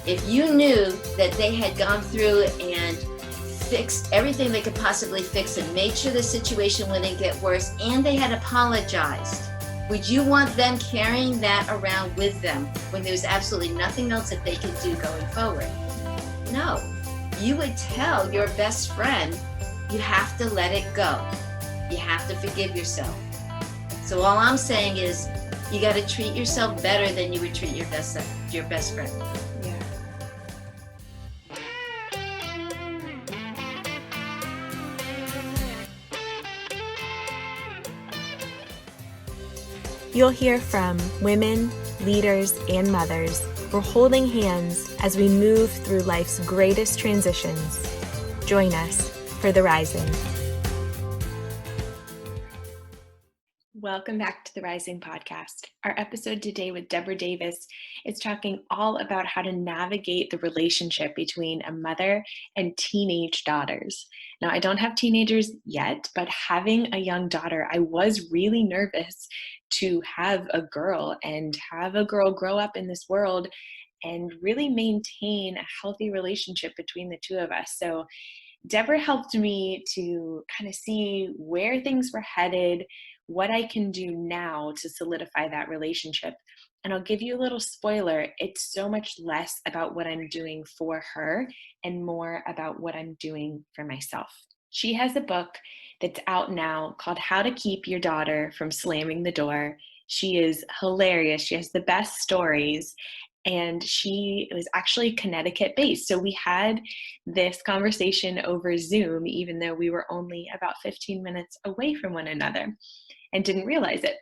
If you knew that they had gone through and fixed everything they could possibly fix and made sure the situation wouldn't get worse, and they had apologized, would you want them carrying that around with them when there's absolutely nothing else that they can do going forward? No. You would tell your best friend, you have to let it go. You have to forgive yourself. So all I'm saying is, you got to treat yourself better than you would treat your best friend. Yeah. You'll hear from women, leaders, and mothers. We're holding hands as we move through life's greatest transitions. Join us for The Rising. Welcome back to the Rising Podcast. Our episode today with Deborah Davis is talking all about how to navigate the relationship between a mother and teenage daughters. Now, I don't have teenagers yet, but having a young daughter, I was really nervous to have a girl and have a girl grow up in this world and really maintain a healthy relationship between the two of us. So Deborah helped me to kind of see where things were headed, what I can do now to solidify that relationship. And I'll give you a little spoiler. It's so much less about what I'm doing for her and more about what I'm doing for myself. She has a book that's out now called How to Keep Your Daughter from Slamming the Door. She is hilarious. She has the best stories. And she was actually Connecticut based. So we had this conversation over Zoom, even though we were only about 15 minutes away from one another and didn't realize it.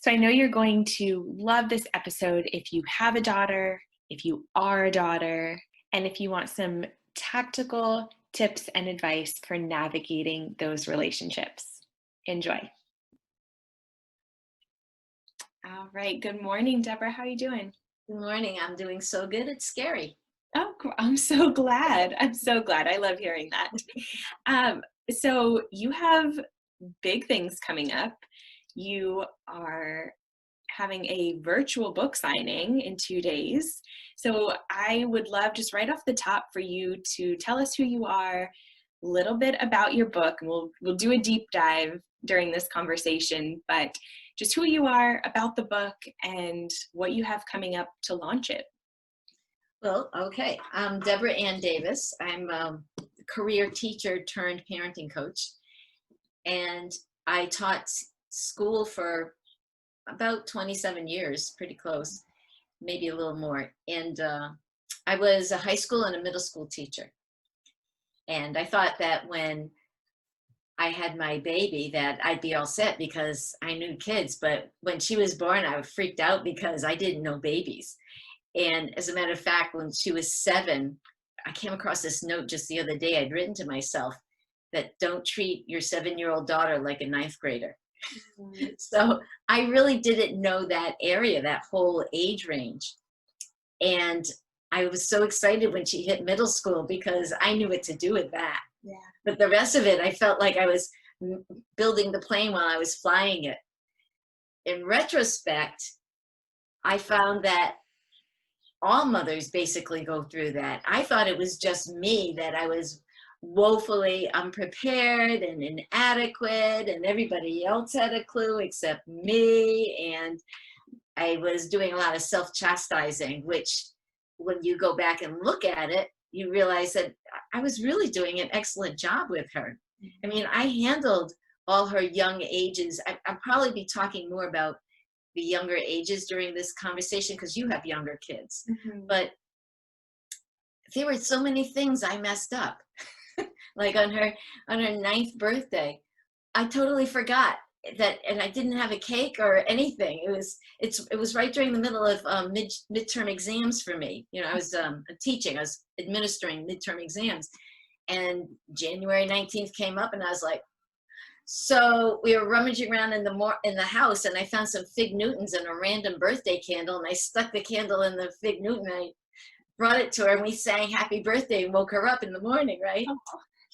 So I know you're going to love this episode if you have a daughter, if you are a daughter, and if you want some tactical tips and advice for navigating those relationships. Enjoy. All right. Good morning, Deborah. How are you doing? Good morning. I'm doing so good. It's scary. Oh, I'm so glad. I'm so glad. I love hearing that. So you have big things coming up. You are having a virtual book signing in 2 days. So I would love just right off the top for you to tell us who you are, a little bit about your book, and we'll do a deep dive during this conversation, but just who you are, about the book, and what you have coming up to launch it. Well, okay. I'm Deborah Ann Davis. I'm a career teacher turned parenting coach. And I taught school for about 27 years, pretty close, maybe a little more. And I was a high school and a middle school teacher. And I thought that when I had my baby that I'd be all set because I knew kids. But when she was born, I was freaked out because I didn't know babies. And as a matter of fact, when she was 7, I came across this note just the other day I'd written to myself that don't treat your 7-year-old daughter like a 9th grader. Mm-hmm. So I really didn't know that area, that whole age range. And I was so excited when she hit middle school because I knew what to do with that. Yeah. But the rest of it, I felt like I was building the plane while I was flying it. In retrospect, I found that all mothers basically go through that. I thought it was just me, that I was woefully unprepared and inadequate, and everybody else had a clue except me. And I was doing a lot of self-chastising, which when you go back and look at it, you realize that I was really doing an excellent job with her. I mean, I handled all her young ages. I'll probably be talking more about the younger ages during this conversation because you have younger kids. Mm-hmm. But there were so many things I messed up. Like on her 9th birthday, I totally forgot that, and I didn't have a cake or anything. It was right during the middle of midterm exams for me. You know, I was teaching, I was administering midterm exams, and January 19th came up, and I was like, so we were rummaging around in the house, and I found some Fig Newtons and a random birthday candle, and I stuck the candle in the Fig Newton. I brought it to her, and we sang Happy Birthday and woke her up in the morning, right? Oh.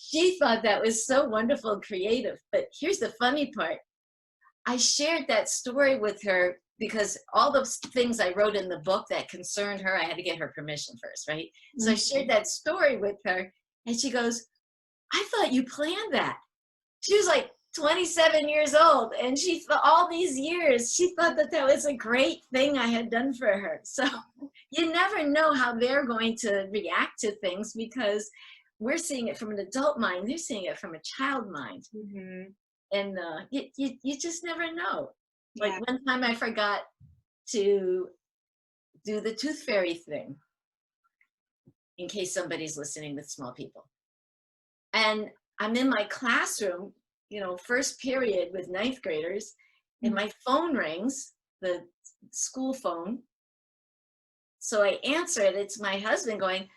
She thought that was so wonderful and creative. But here's the funny part. I shared that story with her because all the things I wrote in the book that concerned her, I had to get her permission first, right? So I shared that story with her, and she goes, I thought you planned that. She was like 27 years old, and she thought all these years, she thought that that was a great thing I had done for her. So you never know how they're going to react to things because we're seeing it from an adult mind. They're seeing it from a child mind. And you just never know. Like one time I forgot to do the tooth fairy thing in case somebody's listening with small people. And I'm in my classroom, first period with ninth graders, and my phone rings, the school phone. So I answer it. It's my husband going,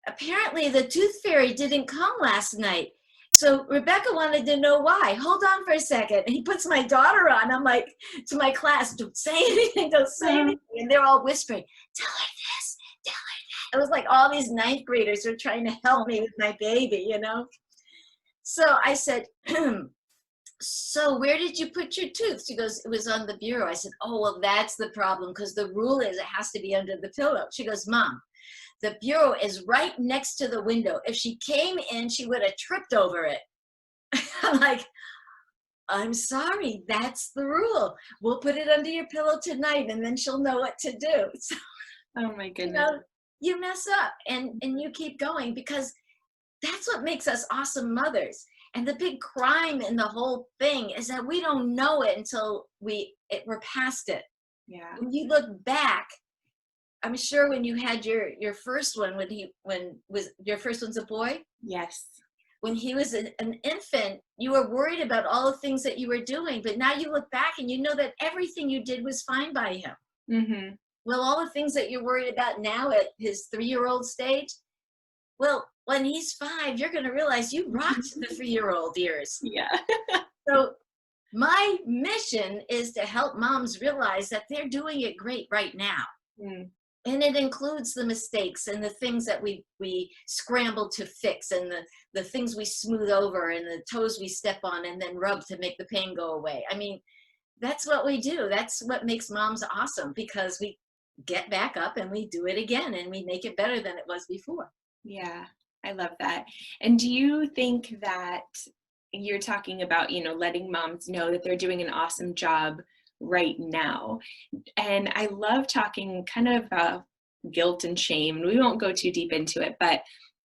apparently the tooth fairy didn't come last night. So Rebecca wanted to know why. Hold on for a second. And he puts my daughter on. I'm like, to my class, don't say anything, don't say anything. And they're all whispering, tell her this, tell her that. It was like all these ninth graders were trying to help me with my baby, So I said, so where did you put your tooth? She goes, it was on the bureau. I said, oh, well, that's the problem because the rule is it has to be under the pillow. She goes, Mom, the bureau is right next to the window. If she came in, she would have tripped over it. I'm like, I'm sorry, that's the rule. We'll put it under your pillow tonight and then she'll know what to do. So, oh my goodness. You mess up and you keep going because that's what makes us awesome mothers. And the big crime in the whole thing is that we don't know it until we're past it. Yeah. When you look back, I'm sure when you had your first one, when was your first one's a boy? Yes. When he was an infant, you were worried about all the things that you were doing, but now you look back and you know that everything you did was fine by him. Well, all the things that you're worried about now at his 3-year-old stage, well, when he's 5, you're going to realize you rocked the 3-year-old years. Yeah. So my mission is to help moms realize that they're doing it great right now. And it includes the mistakes and the things that we scramble to fix and the things we smooth over and the toes we step on and then rub to make the pain go away. I mean, that's what we do. That's what makes moms awesome because we get back up and we do it again and we make it better than it was before. Yeah, I love that. And do you think that you're talking about, letting moms know that they're doing an awesome job right now? And I love talking kind of about guilt and shame. We won't go too deep into it, but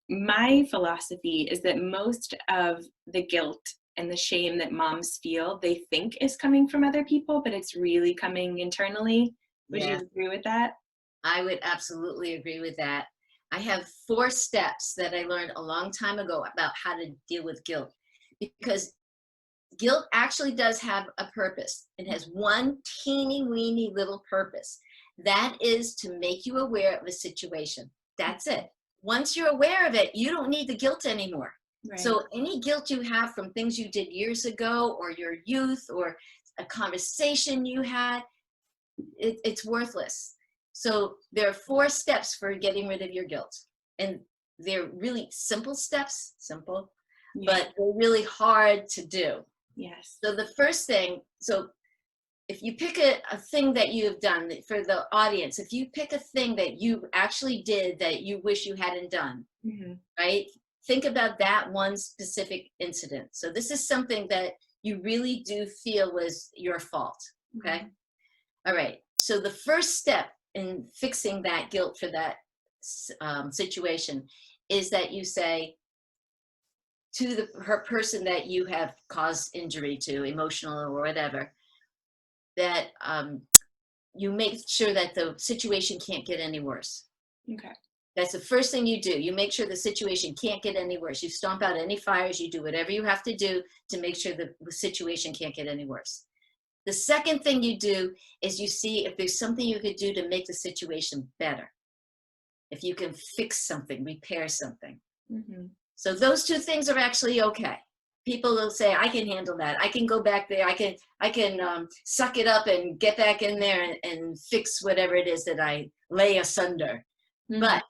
my philosophy is that most of the guilt and the shame that moms feel, they think is coming from other people, but it's really coming internally. Would you agree with that? I would absolutely agree with that. I have 4 steps that I learned a long time ago about how to deal with guilt, because guilt actually does have a purpose. It has one teeny weeny little purpose. That is to make you aware of a situation. That's it. Once you're aware of it, you don't need the guilt anymore. Right. So any guilt you have from things you did years ago or your youth or a conversation you had, it's worthless. So there are 4 steps for getting rid of your guilt. And they're really simple steps, but they're really hard to do. Yes. So the first thing, so if you pick a thing that you have done for the audience, if you pick a thing that you actually did that you wish you hadn't done, right? Think about that one specific incident. So this is something that you really do feel was your fault, okay? All right, so the first step in fixing that guilt for that situation is that you say to her person that you have caused injury to, emotional or whatever, that you make sure that the situation can't get any worse. Okay. That's the first thing you do. You make sure the situation can't get any worse. You stomp out any fires. You do whatever you have to do to make sure the situation can't get any worse. The second thing you do is you see if there's something you could do to make the situation better. If you can fix something, repair something. So those 2 things are actually okay. People will say, I can handle that. I can go back there. I can suck it up and get back in there and fix whatever it is that I lay asunder. But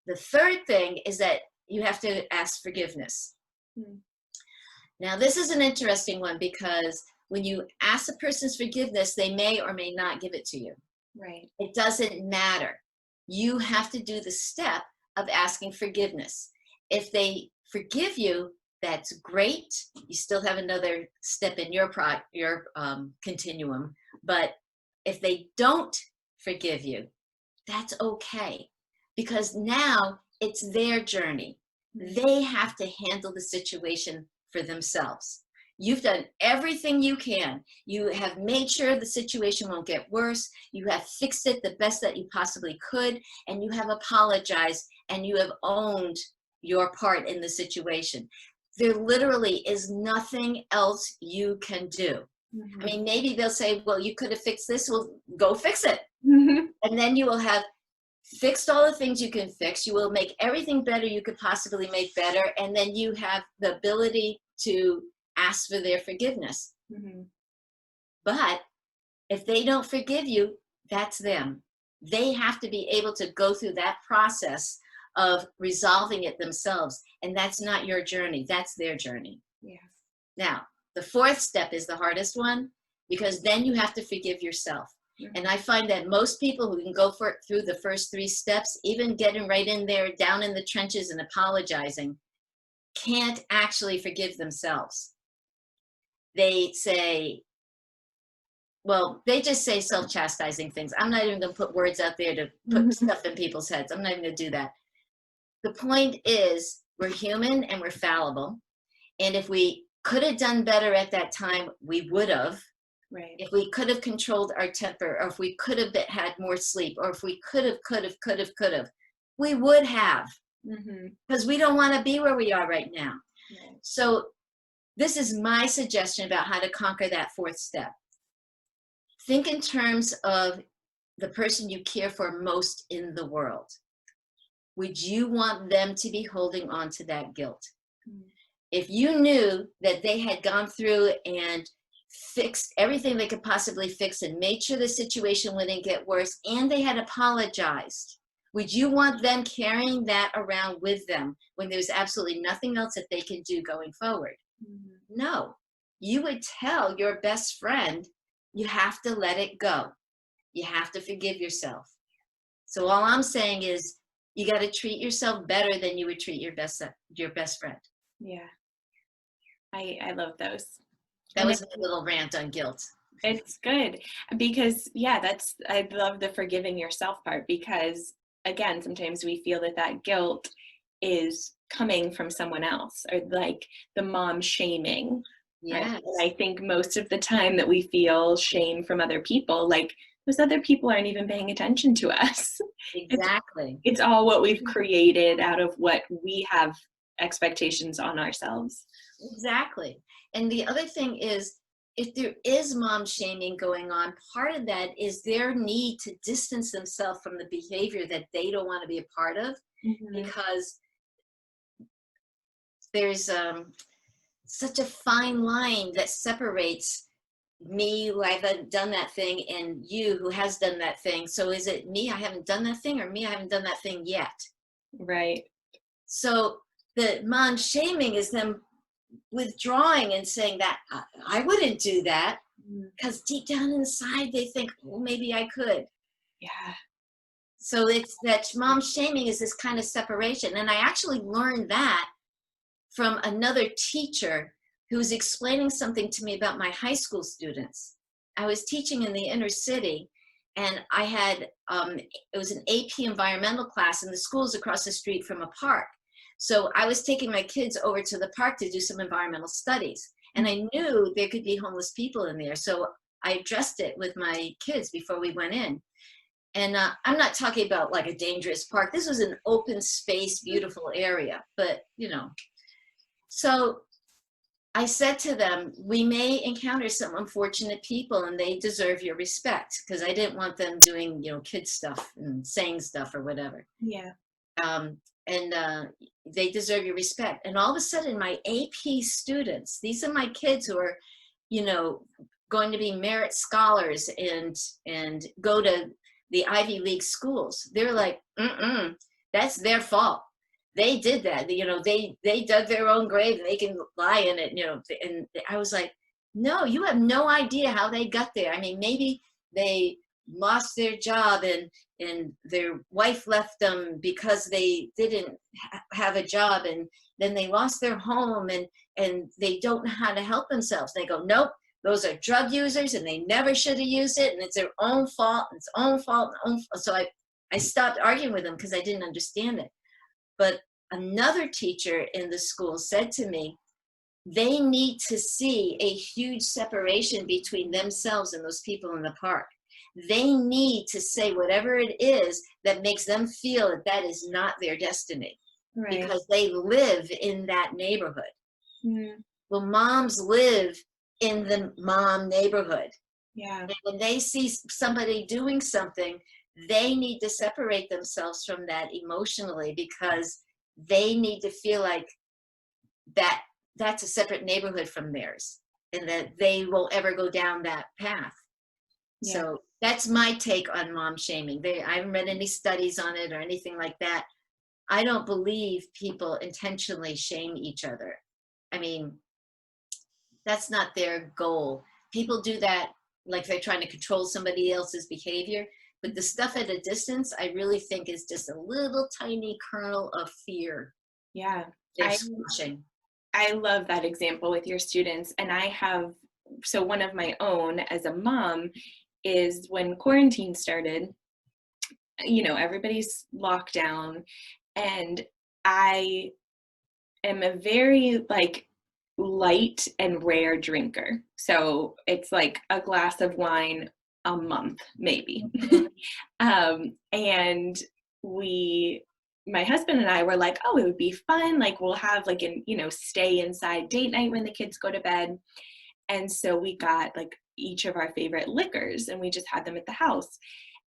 the third thing is that you have to ask forgiveness. Now, this is an interesting one because when you ask a person's forgiveness, they may or may not give it to you. Right. It doesn't matter. You have to do the step of asking forgiveness. If they forgive you, that's great. You still have another step in your continuum. But if they don't forgive you, that's okay. Because now it's their journey. They have to handle the situation for themselves. You've done everything you can. You have made sure the situation won't get worse. You have fixed it the best that you possibly could, and you have apologized, and you have owned your part in the situation. There literally is nothing else you can do. I mean, maybe they'll say, well, you could have fixed this. Well, go fix it. And then you will have fixed all the things you can fix. You will make everything better you could possibly make better. And then you have the ability to ask for their forgiveness. But if they don't forgive you, that's them. They have to be able to go through that process of resolving it themselves. And that's not your journey. That's their journey. Yeah. Now, the fourth step is the hardest one, because then you have to forgive yourself. And I find that most people who can go through the first three steps, even getting right in there, down in the trenches and apologizing, can't actually forgive themselves. They say, well, they just say self-chastising things. I'm not even going to put words out there to put stuff in people's heads. I'm not even going to do that. The point is, we're human and we're fallible. And if we could have done better at that time, we would have. Right. If we could have controlled our temper, or if we could have had more sleep, or if we could have, we would have. Because we don't want to be where we are right now. Right. So this is my suggestion about how to conquer that fourth step. Think in terms of the person you care for most in the world. Would you want them to be holding on to that guilt? If you knew that they had gone through and fixed everything they could possibly fix and made sure the situation wouldn't get worse, and they had apologized, would you want them carrying that around with them when there's absolutely nothing else that they can do going forward? No. You would tell your best friend, you have to let it go. You have to forgive yourself. So all I'm saying is, you got to treat yourself better than you would treat your best friend. Yeah. I love those. That was a little rant on guilt. It's good because, I love the forgiving yourself part, because again, sometimes we feel that guilt is coming from someone else, or like the mom shaming. Yes. Right? And I think most of the time that we feel shame from other people, like those other people aren't even paying attention to us. Exactly. It's all what we've created out of what we have expectations on ourselves. Exactly. And the other thing is, if there is mom shaming going on, part of that is their need to distance themselves from the behavior that they don't want to be a part of, because there's such a fine line that separates me, who I haven't done that thing, and you, who has done that thing. So is it me, I haven't done that thing, or me, I haven't done that thing yet? Right. So the mom shaming is them withdrawing and saying that I wouldn't do that, because deep down inside they think, well, maybe I could. Yeah. So it's that mom shaming is this kind of separation. And I actually learned that from another teacher who was explaining something to me about my high school students. I was teaching in the inner city, and I had, it was an AP environmental class, and the school's across the street from a park. So I was taking my kids over to the park to do some environmental studies. And I knew there could be homeless people in there. So I addressed it with my kids before we went in. And I'm not talking about like a dangerous park. This was an open space, beautiful area, but so I said to them, we may encounter some unfortunate people, and they deserve your respect, because I didn't want them doing, kid stuff and saying stuff or whatever. Yeah. And they deserve your respect. And all of a sudden, my AP students, these are my kids who are, going to be merit scholars and go to the Ivy League schools. They're like, that's their fault. they did that. They dug their own grave and they can lie in it, and I was like, no, you have no idea how they got there. I mean, maybe they lost their job and their wife left them because they didn't have a job, and then they lost their home, and they don't know how to help themselves. They go, nope, those are drug users and they never should have used it, and it's their own fault, it's own fault, so I stopped arguing with them because I didn't understand it. But another teacher in the school said to me, they need to see a huge separation between themselves and those people in the park. They need to say whatever it is that makes them feel that that is not their destiny, Right. because they live in that neighborhood. Mm. Well, moms live in the mom neighborhood. Yeah. And when they see somebody doing something, they need to separate themselves from that emotionally, because they need to feel like that that's a separate neighborhood from theirs, and that they won't ever go down that path. Yeah. So that's my take on mom shaming. I haven't read any studies on it or anything like that. I don't believe people intentionally shame each other. I mean, that's not their goal. People do that like they're trying to control somebody else's behavior. But the stuff at a distance, I really think is just a little tiny kernel of fear Yeah. they're squashing. I love that example with your students. And so one of my own as a mom is when quarantine started, everybody's locked down, and I am a very light and rare drinker. So it's like a glass of wine a month, maybe. And my husband and I were like, oh, it would be fun. Like we'll have stay inside date night when the kids go to bed. And so we got each of our favorite liquors and we just had them at the house.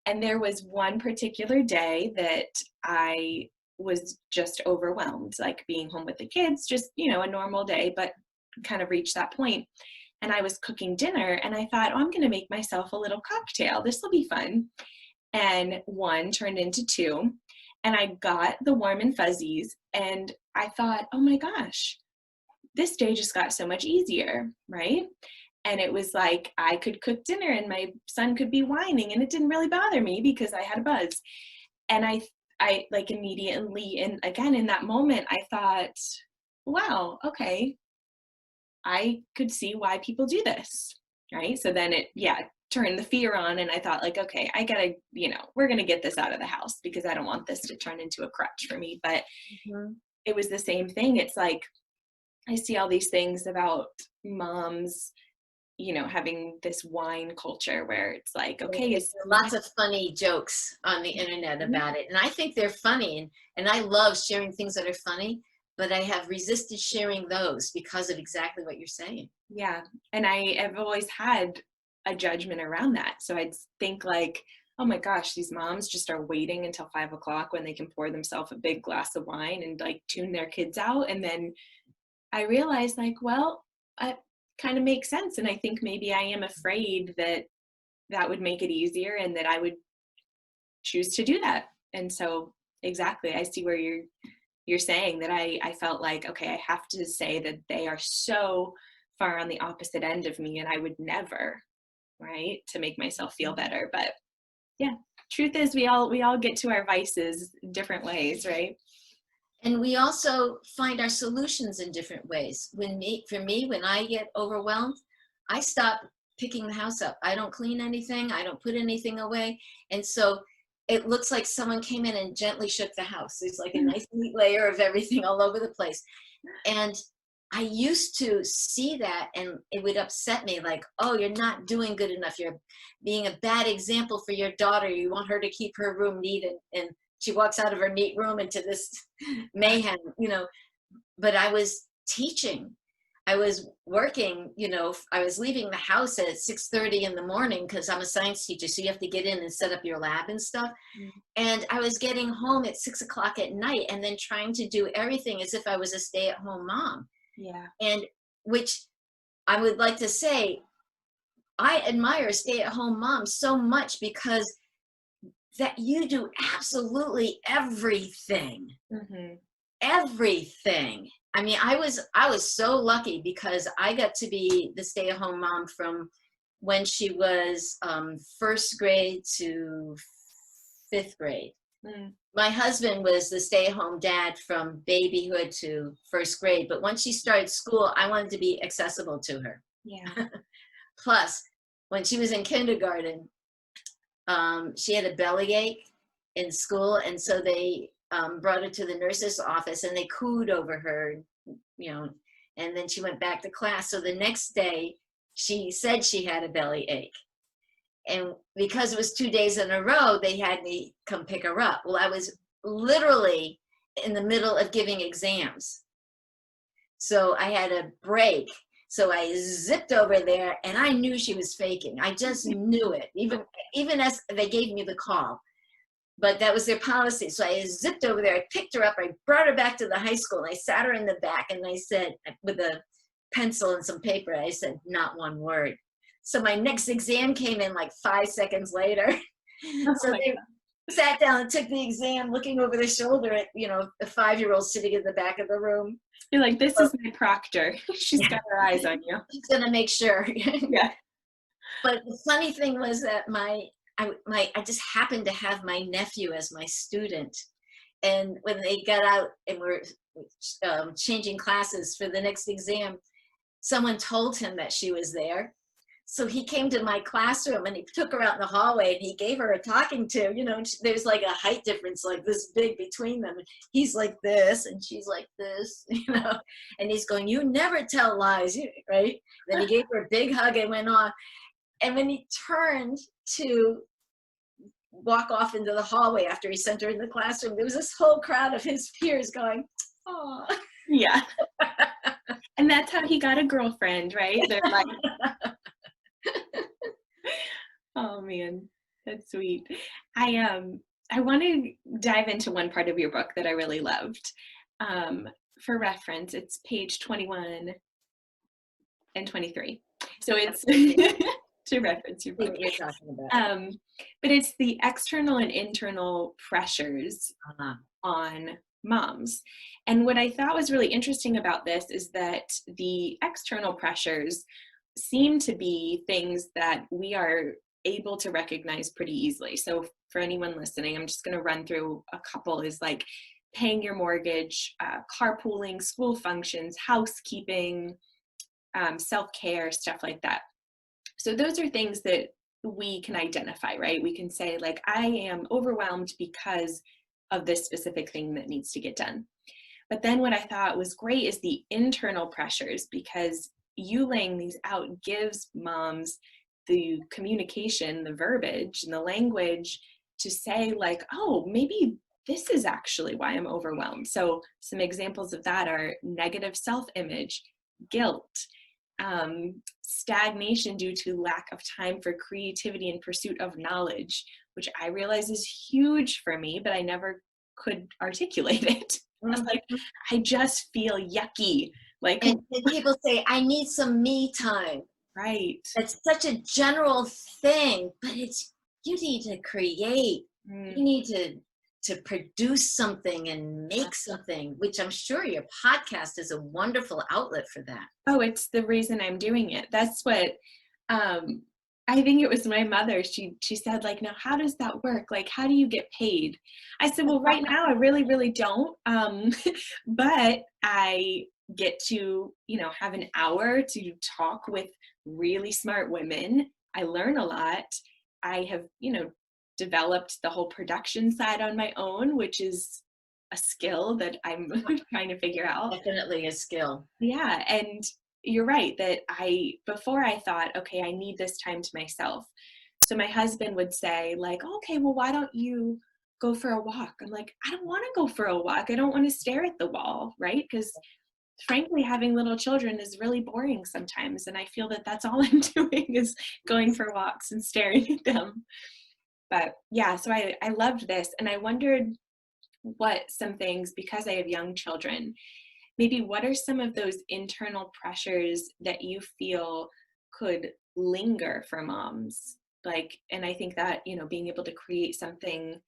And there was one particular day that I was just overwhelmed, like being home with the kids, just, a normal day, but kind of reached that point. And I was cooking dinner and I thought, oh, I'm going to make myself a little cocktail. This will be fun. And one turned into two. And I got the warm and fuzzies. And I thought, oh my gosh, this day just got so much easier, right? And it was like I could cook dinner and my son could be whining and it didn't really bother me because I had a buzz. And I immediately, and again in that moment, I thought, wow, okay, I could see why people do this, right? So then it turned the fear on, and I thought okay, I gotta, we're gonna get this out of the house because I don't want this to turn into a crutch for me. But It was the same thing. It's like I see all these things about moms, having this wine culture where it's like, okay, lots of funny jokes on the internet about it, and I think they're funny, and I love sharing things that are funny, but I have resisted sharing those because of exactly what you're saying. Yeah, and I have always had a judgment around that. So I'd think oh my gosh, these moms just are waiting until 5 o'clock when they can pour themselves a big glass of wine and tune their kids out. And then I realized well, it kind of makes sense. And I think maybe I am afraid that would make it easier and that I would choose to do that. And so exactly, I see where you're saying that I felt okay, I have to say that they are so far on the opposite end of me and I would never, right, to make myself feel better. But yeah, truth is we all get to our vices different ways, right? And we also find our solutions in different ways. For me, when I get overwhelmed, I stop picking the house up. I don't clean anything. I don't put anything away. And so it looks like someone came in and gently shook the house. It's like a nice neat layer of everything all over the place. And I used to see that and it would upset me, oh, you're not doing good enough. You're being a bad example for your daughter. You want her to keep her room neat, and she walks out of her neat room into this mayhem, but I was teaching. I was working, I was leaving the house at 6:30 in the morning because I'm a science teacher. So you have to get in and set up your lab and stuff. And I was getting home at 6 o'clock at night and then trying to do everything as if I was a stay-at-home mom. Yeah. And which I would like to say, I admire stay-at-home moms so much because that you do absolutely everything. everything. I mean, I was so lucky because I got to be the stay-at-home mom from when she was first grade to fifth grade. Mm. My husband was the stay-at-home dad from babyhood to first grade, but once she started school, I wanted to be accessible to her. Yeah. Plus, when she was in kindergarten, she had a bellyache in school, and so they brought her to the nurse's office, and they cooed over her, and then she went back to class. So the next day, she said she had a bellyache. And because it was 2 days in a row, they had me come pick her up. Well, I was literally in the middle of giving exams. So I had a break. So I zipped over there, and I knew she was faking. I just knew it, even as they gave me the call. But that was their policy. So I zipped over there. I picked her up. I brought her back to the high school, and I sat her in the back, and I said, with a pencil and some paper, I said, not one word. So my next exam came in like 5 seconds later. So they sat down and took the exam, looking over their shoulder at, the 5-year-old sitting in the back of the room. You're like, this is my proctor. She's got her eyes on you. She's gonna make sure. Yeah. But the funny thing was that I just happened to have my nephew as my student. And when they got out and were changing classes for the next exam, someone told him that she was there. So he came to my classroom and he took her out in the hallway and he gave her a talking to. There's like a height difference like this big between them. And he's like this and she's like this, and he's going, you never tell lies, right? Then he gave her a big hug and went on. And when he turned to walk off into the hallway after he sent her in the classroom, there was this whole crowd of his peers going, oh. Yeah. And that's how he got a girlfriend, right? They're like, oh man, that's sweet. I want to dive into one part of your book that I really loved. For reference, it's page 21 and 23. So it's to reference your book. What you're talking about. But it's the external and internal pressures on moms. And what I thought was really interesting about this is that the external pressures seem to be things that we are able to recognize pretty easily. So for anyone listening, I'm just going to run through a couple is like paying your mortgage, carpooling, school functions, housekeeping, self-care, stuff like that. So those are things that we can identify, right? We can say like, I am overwhelmed because of this specific thing that needs to get done. But then what I thought was great is the internal pressures, because you laying these out gives moms the communication, the verbiage, and the language to say like, oh, maybe this is actually why I'm overwhelmed. So some examples of that are negative self-image, guilt, stagnation due to lack of time for creativity and pursuit of knowledge, which I realize is huge for me, but I never could articulate it. I was like, I just feel yucky. Like, and people say, I need some me time. Right. It's such a general thing, but you need to create. You need to produce something and make something, which I'm sure your podcast is a wonderful outlet for that. Oh, it's the reason I'm doing it. That's what, I think it was my mother. She said like, now how does that work? Like, how do you get paid? I said, well, right now I really, really don't. But I get to, have an hour to talk with really smart women. I learn a lot. I have, developed the whole production side on my own, which is a skill that I'm trying to figure out. Definitely a skill. Yeah. And you're right that before I thought, okay, I need this time to myself. So my husband would say like, okay, well, why don't you go for a walk? I'm like, I don't want to go for a walk. I don't want to stare at the wall. Right. Because frankly, having little children is really boring sometimes. And I feel that that's all I'm doing is going for walks and staring at them. But yeah, so I loved this. And I wondered what some things, because I have young children, maybe what are some of those internal pressures that you feel could linger for moms? Like, and I think that, being able to create something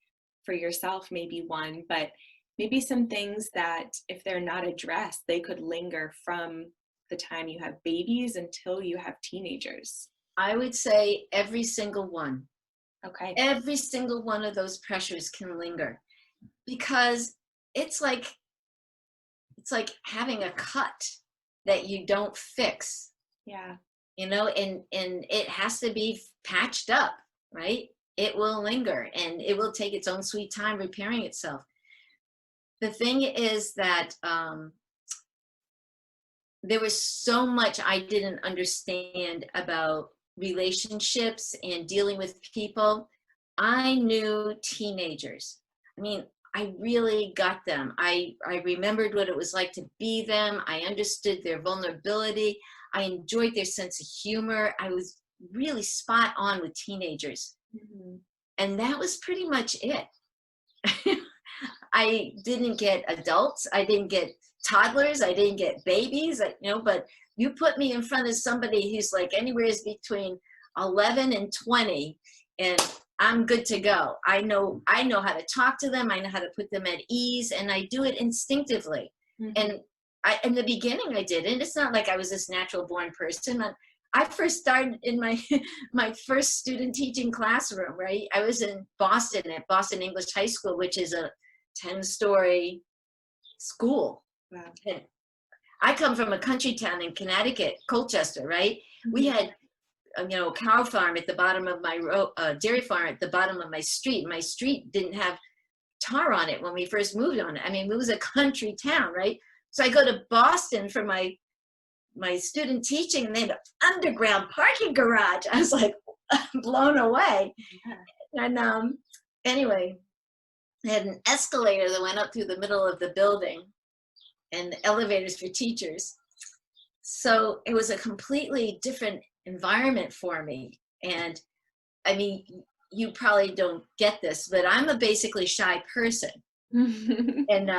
for yourself may be one, but maybe some things that if they're not addressed, they could linger from the time you have babies until you have teenagers. I would say every single one. Okay. Every single one of those pressures can linger because it's like it's like having a cut that you don't fix, Yeah. and it has to be patched up, right? It will linger and it will take its own sweet time repairing itself. The thing is that there was so much I didn't understand about relationships and dealing with people. I knew teenagers. I mean, I really got them. I remembered what it was like to be them. I understood their vulnerability. I enjoyed their sense of humor. I was really spot on with teenagers. Mhm. And that was pretty much it. I didn't get adults. I didn't get toddlers. I didn't get babies, but you put me in front of somebody who's like anywhere between 11 and 20, and I'm good to go. I know how to talk to them. I know how to put them at ease, and I do it instinctively. Mhm. And in the beginning, I didn't. It's not like I was this natural born person. I first started in my my first student teaching classroom, right? I was in Boston at Boston English High School, which is a 10-story school. Wow. And I come from a country town in Connecticut, Colchester, right? We had a cow farm at the bottom of my dairy farm at the bottom of my street. My street didn't have tar on it when we first moved on it. I mean, it was a country town, right? So I go to Boston for my student teaching, and they had an underground parking garage. I was like blown away. Yeah. And anyway, I had an escalator that went up through the middle of the building and elevators for teachers. So it was a completely different environment for me. And I mean, you probably don't get this, but I'm a basically shy person. And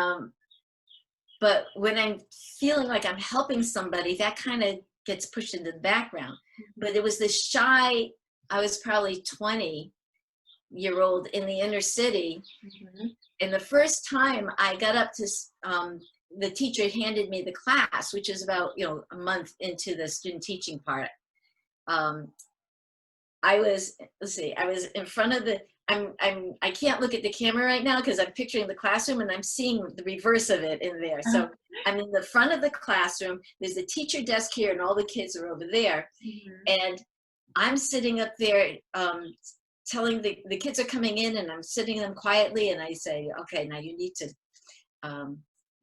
but when I'm feeling like I'm helping somebody, that kind of gets pushed into the background. But it was this shy, I was probably 20-year-old in the inner city. Mhm. And the first time I got up to, the teacher handed me the class, which is about, a month into the student teaching part. I was in front of I can't look at the camera right now because I'm picturing the classroom and I'm seeing the reverse of it in there. So I'm in the front of the classroom. There's a teacher desk here and all the kids are over there. And I'm sitting up there telling the kids are coming in, and I'm sitting them quietly, and I say, okay, now you need to,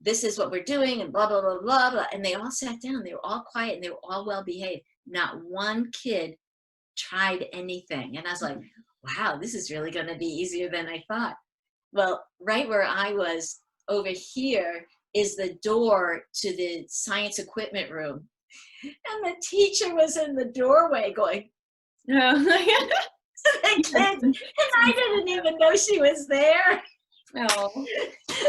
this is what we're doing, and blah, blah, blah, blah, blah. And they all sat down. They were all quiet and they were all well behaved. Not one kid tried anything. And I was like, wow, this is really going to be easier than I thought. Well, right where I was over here is the door to the science equipment room. And the teacher was in the doorway going, Oh. to the kids, and I didn't even know she was there. Oh.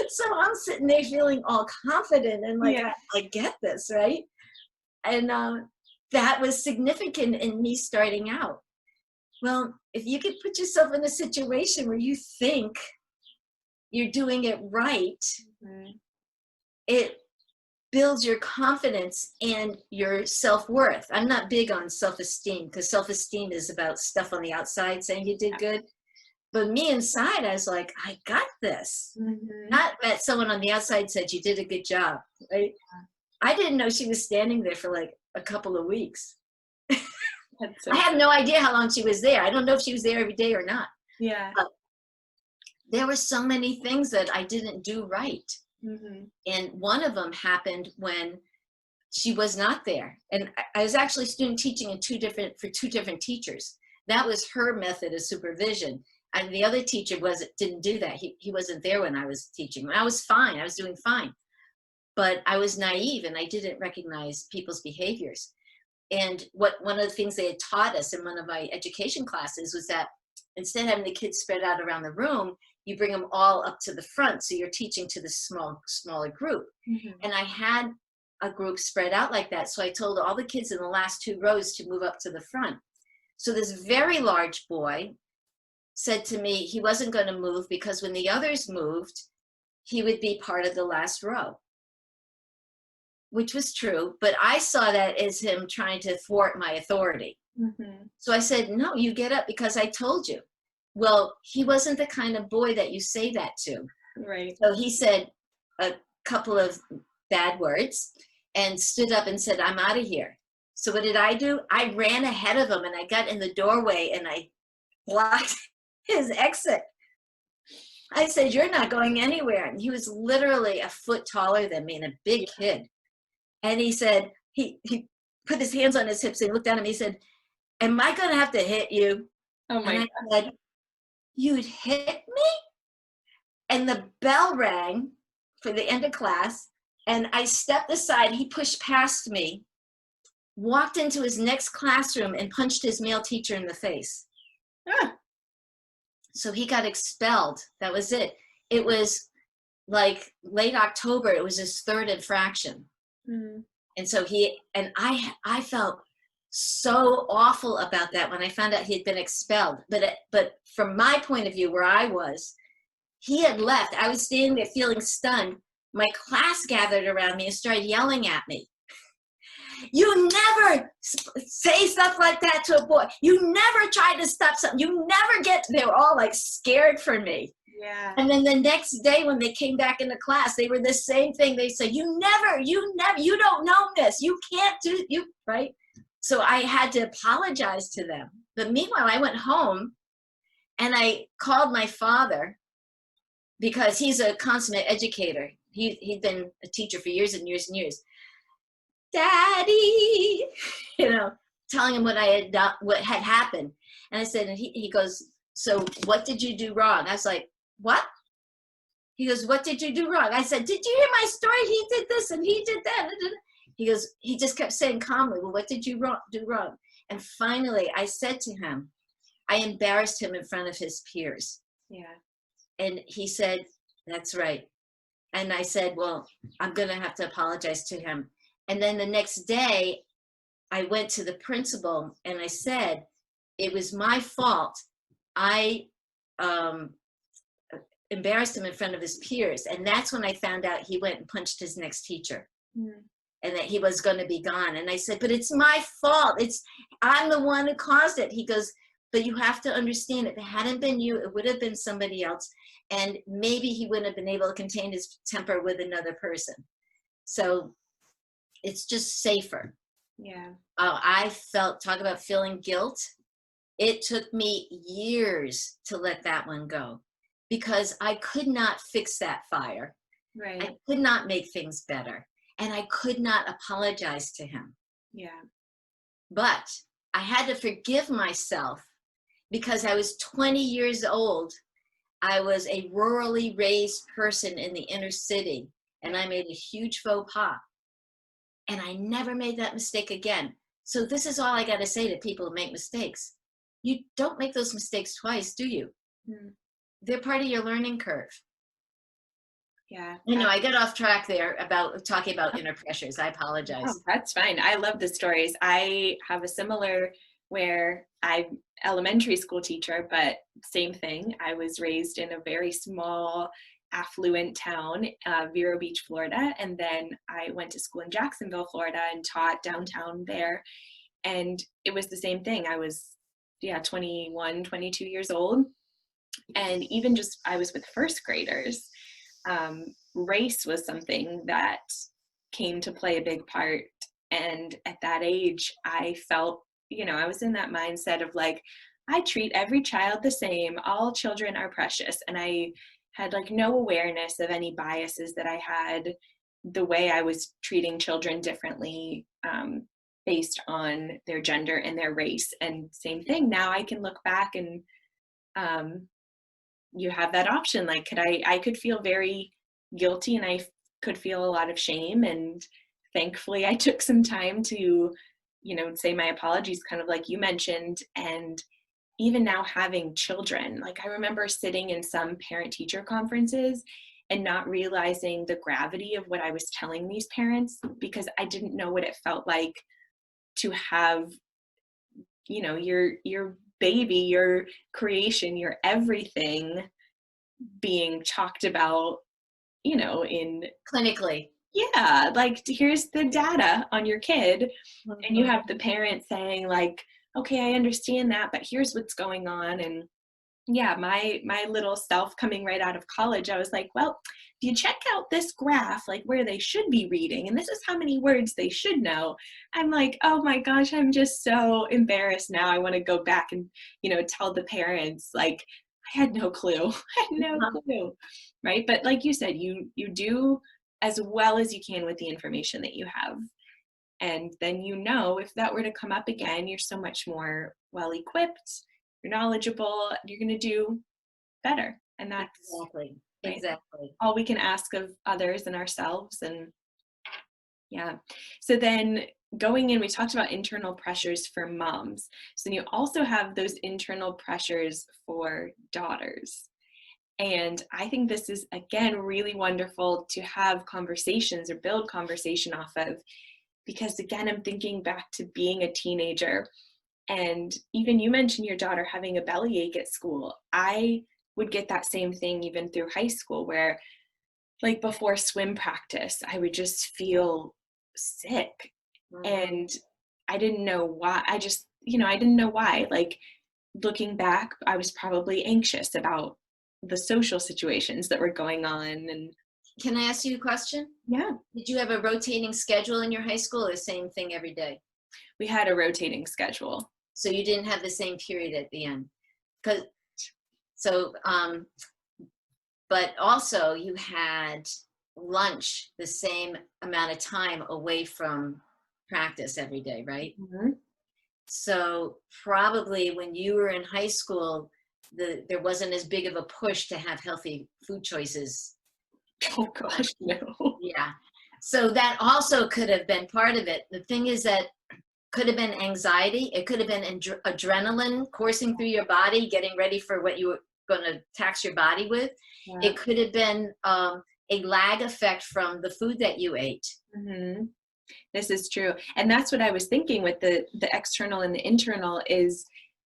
So I'm sitting there feeling all confident and like, Yeah. I get this, right? And that was significant in me starting out. Well, if you could put yourself in a situation where you think you're doing it right, it builds your confidence and your self-worth. I'm not big on self-esteem because self-esteem is about stuff on the outside saying you did good. But me inside, I was like, I got this. Not that someone on the outside said you did a good job, right? I didn't know she was standing there for like a couple of weeks. I have no idea how long she was there. I don't know if she was there every day or not. Yeah. But there were so many things that I didn't do right. And one of them happened when she was not there. And I was actually student teaching for two different teachers. That was her method of supervision. And the other teacher didn't do that. He wasn't there when I was teaching. I was fine. I was doing fine. But I was naive and I didn't recognize people's behaviors. And one of the things they had taught us in one of my education classes was that instead of having the kids spread out around the room, you bring them all up to the front. So you're teaching to the smaller group. And I had a group spread out like that. So I told all the kids in the last 2 rows to move up to the front. So this very large boy said to me he wasn't going to move because when the others moved, he would be part of the last row, which was true. But I saw that as him trying to thwart my authority. Mm-hmm. So I said, no, you get up because I told you. Well, he wasn't the kind of boy that you say that to. Right. So he said a couple of bad words and stood up and said, I'm out of here. So what did I do? I ran ahead of him and I got in the doorway and I blocked his exit. I said, you're not going anywhere. And he was literally a foot taller than me and a big kid. And he said, he put his hands on his hips and looked at him. He said, am I going to have to hit you? Oh my And I God. said, you'd hit me? And the bell rang for the end of class. And I stepped aside. He pushed past me, walked into his next classroom and punched his male teacher in the face. Ah. So he got expelled. That was it. It was like late October. It was his third infraction. Mm-hmm. And so I felt so awful about that when I found out he had been expelled. But from my point of view, where I was, he had left. I was standing there feeling stunned. My class gathered around me and started yelling at me. You never say stuff like that to a boy. You never try to stop something. You never get, they were all like scared for me. Yeah. And then the next day when they came back into class, they were the same thing. They said, you don't know this. You can't do, right? So I had to apologize to them. But meanwhile, I went home and I called my father because he's a consummate educator. He'd been a teacher for years and years and years. Daddy, telling him what had happened. And I said, and he goes, so what did you do wrong? I was like, what? He goes, what did you do wrong? I said, did you hear my story? He did this and he did that. He goes, he just kept saying calmly, well, what did you do wrong? And finally, I said to him, I embarrassed him in front of his peers. Yeah. And he said, that's right. And I said, well, I'm going to have to apologize to him. And then the next day, I went to the principal and I said, it was my fault. I embarrassed him in front of his peers. And that's when I found out he went and punched his next teacher. Mm. And that he was going to be gone. And I said, but it's my fault. I'm the one who caused it. He goes, but you have to understand, if it hadn't been you, it would have been somebody else. And maybe he wouldn't have been able to contain his temper with another person. So it's just safer. Yeah. I talk about feeling guilt. It took me years to let that one go because I could not fix that fire. Right. I could not make things better. And I could not apologize to him. Yeah. But I had to forgive myself because I was 20 years old. I was a rurally raised person in the inner city, and I made a huge faux pas. And I never made that mistake again. So this is all I got to say to people who make mistakes. You don't make those mistakes twice, do you? Mm. They're part of your learning curve. Yeah. I got off track there about talking about inner pressures. I apologize. Oh, that's fine. I love the stories. I have a similar where I'm elementary school teacher, but same thing. I was raised in a very small, affluent town, Vero Beach, Florida. And then I went to school in Jacksonville, Florida and taught downtown there. And it was the same thing. I was, 21, 22 years old. And even just, I was with first graders. Race was something that came to play a big part. And at that age, I felt, I was in that mindset of like, I treat every child the same. All children are precious. And I had like no awareness of any biases that I had, the way I was treating children differently based on their gender and their race. And same thing. Now I can look back and you have that option. Like, I could feel very guilty and I could feel a lot of shame. And thankfully I took some time to, say my apologies, kind of like you mentioned. And even now having children, like I remember sitting in some parent-teacher conferences and not realizing the gravity of what I was telling these parents because I didn't know what it felt like to have, your baby, your creation, your everything being talked about in Clinically. yeah, like here's the data on your kid, and you Mhm. have the parent saying like, okay, I understand that, but here's what's going on. And yeah, my little self coming right out of college, I was like, well, if you check out this graph, like where they should be reading, and this is how many words they should know, I'm like, oh my gosh, I'm just so embarrassed now. I want to go back and, tell the parents, like, I had no clue. I had no clue. Right. But like you said, you do as well as you can with the information that you have. And then, if that were to come up again, you're so much more well equipped, you're knowledgeable, you're going to do better. And that's Exactly. right, Exactly. all we can ask of others and ourselves. And yeah. So then going in, we talked about internal pressures for moms. So then you also have those internal pressures for daughters. And I think this is, again, really wonderful to have conversations or build conversation off of, because again, I'm thinking back to being a teenager. And even you mentioned your daughter having a bellyache at school. I would get that same thing even through high school, where like before swim practice, I would just feel sick. Mhm. And I didn't know why. I didn't know why. Like looking back, I was probably anxious about the social situations that were going on. And Can I ask you a question? yeah, Did you have a rotating schedule in your high school or the same thing every day? we had a rotating schedule. So you didn't have the same period at the end? 'Cause, so, but also you had lunch the same amount of time away from practice every day, right? Mhm. So probably when you were in high school, there wasn't as big of a push to have healthy food choices. Oh gosh, no. Yeah. So that also could have been part of it. The thing is that could have been anxiety. It could have been adrenaline coursing through your body, getting ready for what you were going to tax your body with. Yeah. It could have been a lag effect from the food that you ate. Mhm. This is true. And that's what I was thinking with the external and the internal, is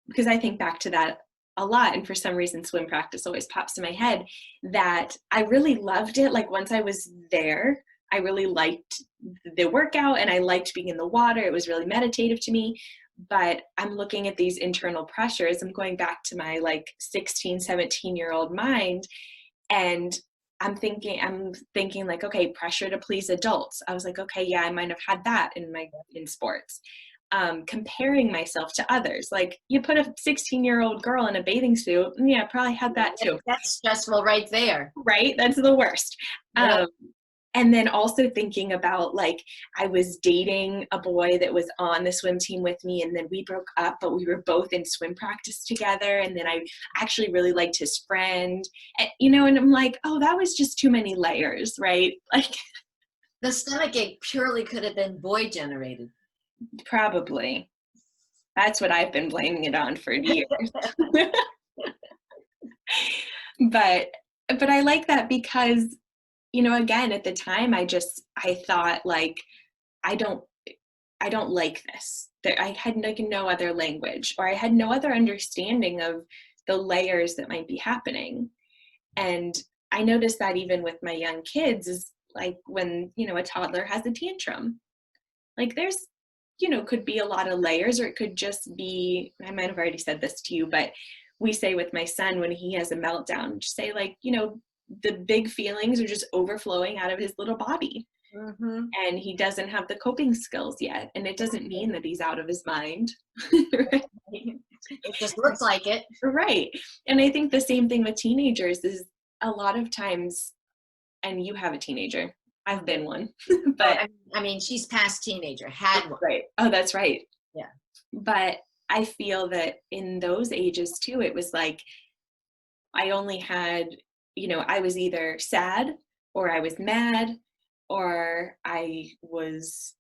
because I think back to that a lot. And for some reason, swim practice always pops in my head, that I really loved it. Like once I was there, I really liked the workout and I liked being in the water. It was really meditative to me. But I'm looking at these internal pressures. I'm going back to my like 16, 17-year-old mind. And I'm thinking like, okay, pressure to please adults. I was like, okay, yeah, I might have had that in sports. Comparing myself to others. Like you put a 16-year-old girl in a bathing suit, yeah, probably had that too. That's stressful right there. Right? That's the worst. Yeah. And then also thinking about like I was dating a boy that was on the swim team with me, and then we broke up, but we were both in swim practice together. And then I actually really liked his friend, and I'm like, oh, that was just too many layers, right? Like The stomach ache purely could have been boy generated. probably that's what I've been blaming it on for years. but I like that because again, at the time I thought like I don't I don't like this. I had like no other language, or I had no other understanding of the layers that might be happening. And I noticed that even with my young kids, is like when, a toddler has a tantrum, like there's, could be a lot of layers, or it could just be, I might have already said this to you, but we say with my son when he has a meltdown, just say like, the big feelings are just overflowing out of his little body. Mm-hmm. And he doesn't have the coping skills yet. And it doesn't mean that he's out of his mind. It just looks like it. Right. And I think the same thing with teenagers is a lot of times, and you have a teenager, I've been one, but I mean, she's past teenager, had one. right. Oh, that's right. Yeah. But I feel that in those ages too, it was like, I only had, I was either sad or I was mad or I was,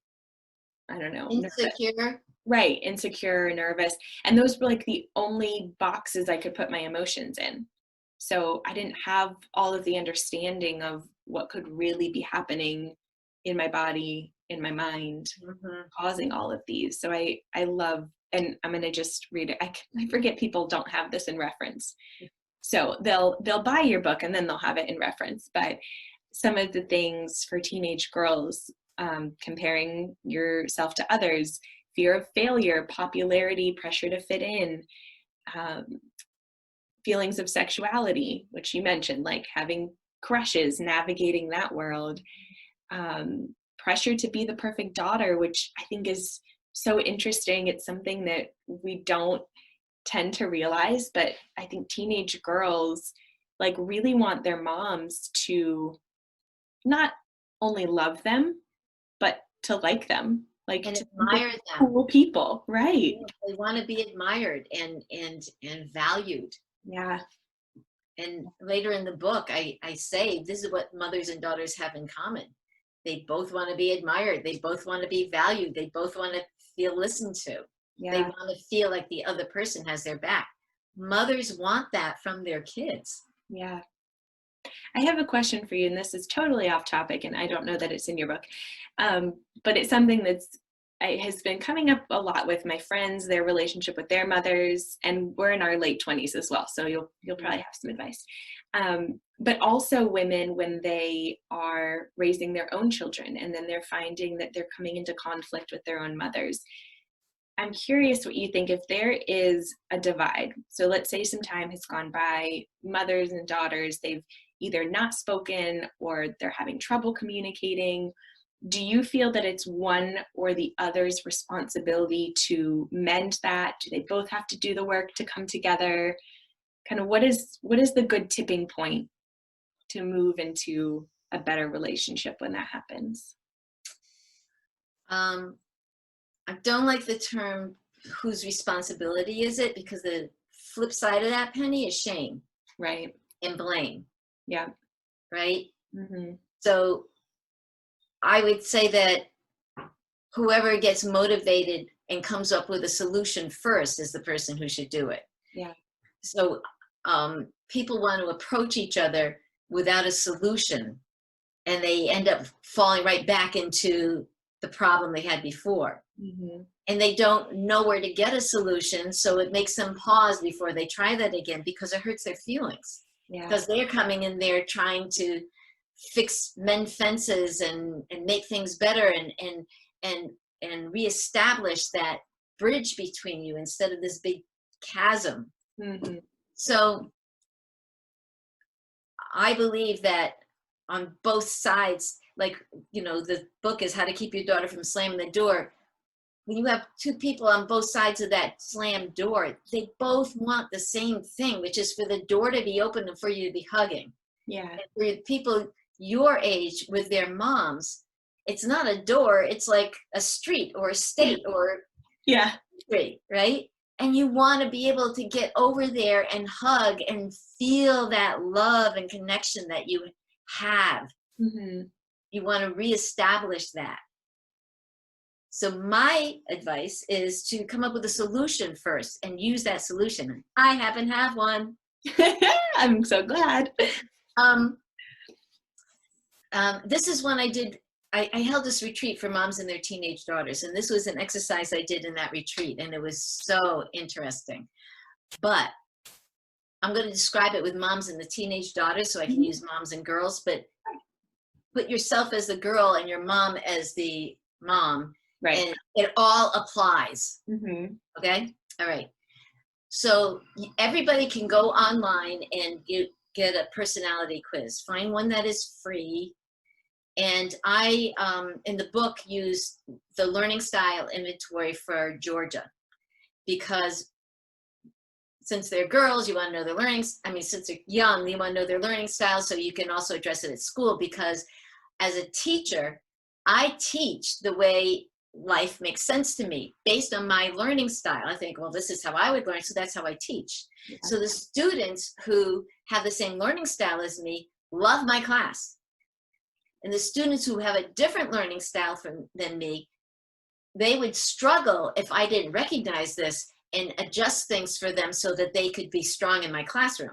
I don't know, nervous. Insecure. Right, insecure, nervous. And those were like the only boxes I could put my emotions in. So I didn't have all of the understanding of what could really be happening in my body, in my mind, Mm-hmm. causing all of these. So I love, and I'm going to just read it. I forget people don't have this in reference. So they'll buy your book and then they'll have it in reference. But some of the things for teenage girls, comparing yourself to others, fear of failure, popularity, pressure to fit in, um, feelings of sexuality, which you mentioned, like having crushes, navigating that world, pressure to be the perfect daughter, which I think is so interesting. It's something that we don't tend to realize, but I think teenage girls like really want their moms to not only love them, but to like them, like And to admire be them. cool people, right? They want to be admired and valued. Yeah, And later in the book, I say this is what mothers and daughters have in common. They both want to be admired. They both want to be valued. They both want to feel listened to. They yeah, want to feel like the other person has their back. Mothers want that from their kids. yeah. I have a question for you, and this is totally off topic, and I don't know that it's in your book, but it's something has been coming up a lot with my friends, their relationship with their mothers, and we're in our late 20s as well, so you'll probably have some advice. But also women when they are raising their own children, and then they're finding that they're coming into conflict with their own mothers. I'm curious what you think if there is a divide. So let's say some time has gone by, mothers and daughters, they've either not spoken or they're having trouble communicating. Do you feel that it's one or the other's responsibility to mend that? Do they both have to do the work to come together? Kind of what is the good tipping point to move into a better relationship when that happens? Um, I don't like the term whose responsibility is it, because the flip side of that penny is shame Right. and blame, Yeah. right? Mm-hmm. So I would say that whoever gets motivated and comes up with a solution first is the person who should do it. Yeah. So people want to approach each other without a solution, and they end up falling right back into the problem they had before. Mm-hmm. And they don't know where to get a solution, so it makes them pause before they try that again, because it hurts their feelings. Yeah. Because they're coming in there trying to mend fences and make things better and reestablish that bridge between you instead of this big chasm. Mm-hmm. So I believe that on both sides, like, the book is How to Keep Your Daughter from Slamming the Door. When you have two people on both sides of that slammed door, they both want the same thing, which is for the door to be open and for you to be hugging. Yeah. And for people your age with their moms, it's not a door, it's like a street or a state or Yeah. street, right? And you want to be able to get over there and hug and feel that love and connection that you have. Mm-hmm. You want to reestablish that. So my advice is to come up with a solution first and use that solution. I happen to have one. I'm so glad. This is one I did. I held this retreat for moms and their teenage daughters, and this was an exercise I did in that retreat, and it was so interesting. But I'm going to describe it with moms and the teenage daughters, so I can use moms and girls, but put yourself as the girl and your mom as the mom. Right. And it all applies. Mm-hmm. Okay. All right. So everybody can go online and get a personality quiz. Find one that is free. And I, in the book, use the learning style inventory for Georgia, because since they're girls, you want to know their since they're young, you want to know their learning style, so you can also address it at school. Because as a teacher, I teach the way life makes sense to me based on my learning style. I think, well, this is how I would learn, so that's how I teach. Yeah. So the students who have the same learning style as me love my class. And the students who have a different learning style than me, they would struggle if I didn't recognize this and adjust things for them so that they could be strong in my classroom.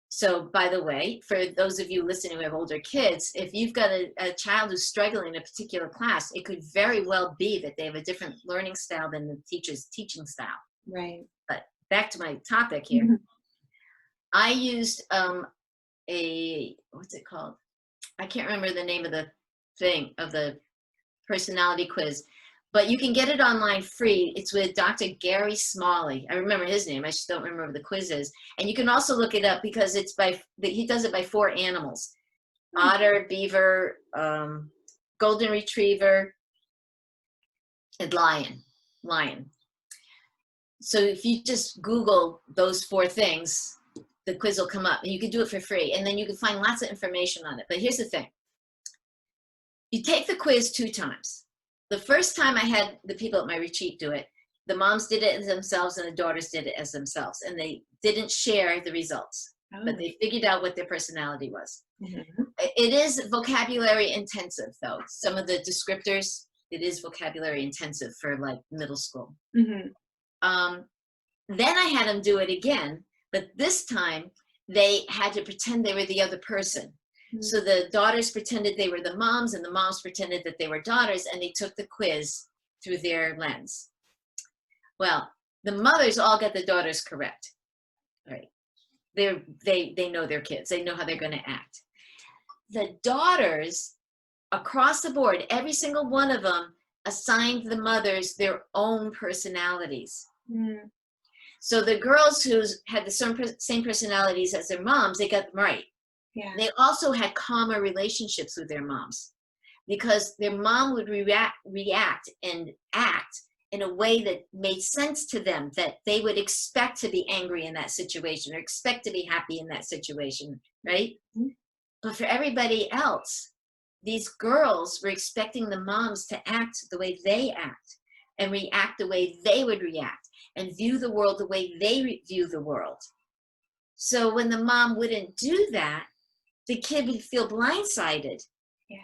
So, by the way, for those of you listening who have older kids, if you've got a child who's struggling in a particular class, it could very well be that they have a different learning style than the teacher's teaching style. Right. But back to my topic here. Mm-hmm. I used what's it called? I can't remember the name of the thing, of the personality quiz, but you can get it online free. It's with Dr. Gary Smalley. I remember his name. I just don't remember what the quiz is. And you can also look it up because he does it by 4 animals: otter, beaver, golden retriever, and lion. So if you just Google those 4 things, the quiz will come up, and you can do it for free. And then you can find lots of information on it. But here's the thing. You take the quiz 2 times. The first time I had the people at my retreat do it, the moms did it as themselves and the daughters did it as themselves. And they didn't share the results, but they figured out what their personality was. Mm-hmm. It is vocabulary intensive, though. Some of the descriptors, it is vocabulary intensive for like middle school. Mm-hmm. Then I had them do it again, but this time they had to pretend they were the other person. Mm-hmm. So the daughters pretended they were the moms and the moms pretended that they were daughters, and they took the quiz through their lens. Well, the mothers all got the daughters correct. Right? They know their kids. They know how they're going to act. The daughters, across the board, every single one of them assigned the mothers their own personalities. Mm. So the girls who had the same personalities as their moms, they got them right. Yeah. They also had calmer relationships with their moms because their mom would react and act in a way that made sense to them, that they would expect to be angry in that situation or expect to be happy in that situation, right? Mm-hmm. But for everybody else, these girls were expecting the moms to act the way they act and react the way they would react and view the world the way they view the world. So when the mom wouldn't do that, the kid would feel blindsided. Yeah.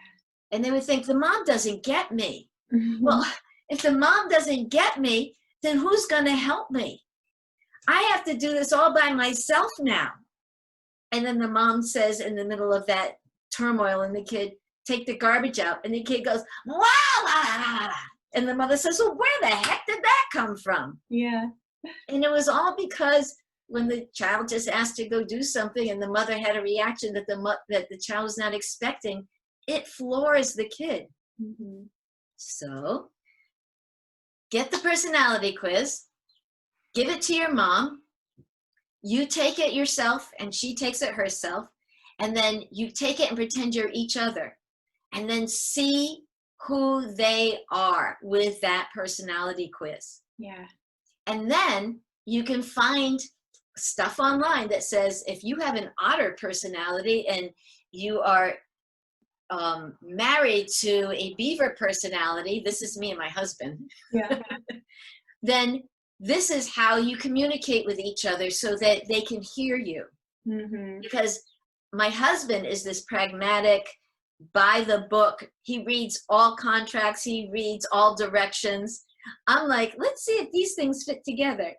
And they would think, the mom doesn't get me. Mm-hmm. Well, if the mom doesn't get me, then who's going to help me? I have to do this all by myself now. And then the mom says in the middle of that turmoil, and the kid, take the garbage out. And the kid goes, wow. And the mother says, well, where the heck did that come from? Yeah. And it was all because when the child just asked to go do something and the mother had a reaction that the child was not expecting, it floors the kid. Mm-hmm. So get the personality quiz, give it to your mom, you take it yourself and she takes it herself, and then you take it and pretend you're each other, and then see who they are with that personality quiz. Yeah. And then you can find stuff online that says if you have an otter personality and you are married to a beaver personality, this is me and my husband, yeah. Then this is how you communicate with each other so that they can hear you. Mm-hmm. Because my husband is this pragmatic, by the book, he reads all contracts, he reads all directions. I'm like, let's see if these things fit together.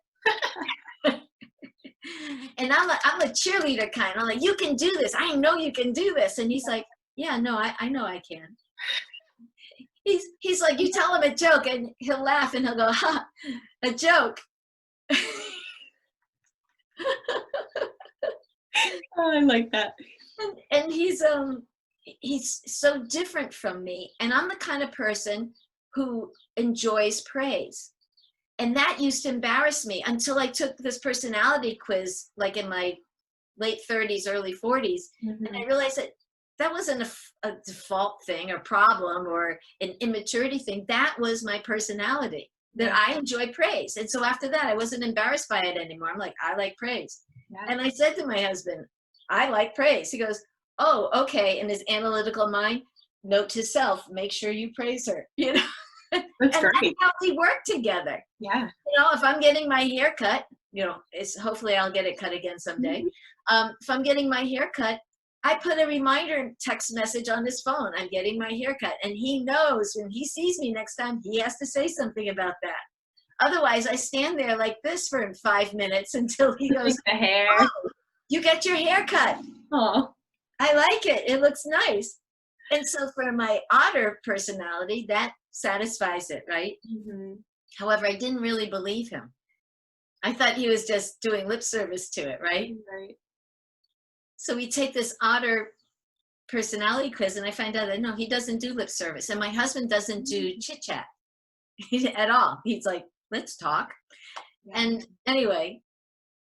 And I'm a cheerleader kind. I'm like, you can do this. I know you can do this. And he's like, yeah, no, I know I can. He's like, you tell him a joke and he'll laugh and he'll go, ha, a joke. Oh, I like that. And he's so different from me. And I'm the kind of person who enjoys praise. And that used to embarrass me until I took this personality quiz, like in my late 30s, early 40s. Mm-hmm. And I realized that wasn't a default thing or problem or an immaturity thing. That was my personality, that yeah. I enjoy praise. And so after that, I wasn't embarrassed by it anymore. I'm like, I like praise. Yeah. And I said to my husband, I like praise. He goes, oh, okay. In his analytical mind, note to self, make sure you praise her, you know? That's and great. That's how we work together. Yeah. You know, if I'm getting my hair cut, you know, hopefully I'll get it cut again someday. Mm-hmm. If I'm getting my hair cut, I put a reminder text message on his phone. I'm getting my hair cut. And he knows when he sees me next time, he has to say something about that. Otherwise, I stand there like this for 5 minutes until he goes, the hair. Oh, you get your hair cut. Oh, I like it. It looks nice. And so for my otter personality, that satisfies it, right? Mm-hmm. However, I didn't really believe him. I thought he was just doing lip service to it, right? Right. So we take this otter personality quiz, and I find out that no, he doesn't do lip service, and my husband doesn't do chit chat at all. He's like, let's talk. Yeah. And anyway,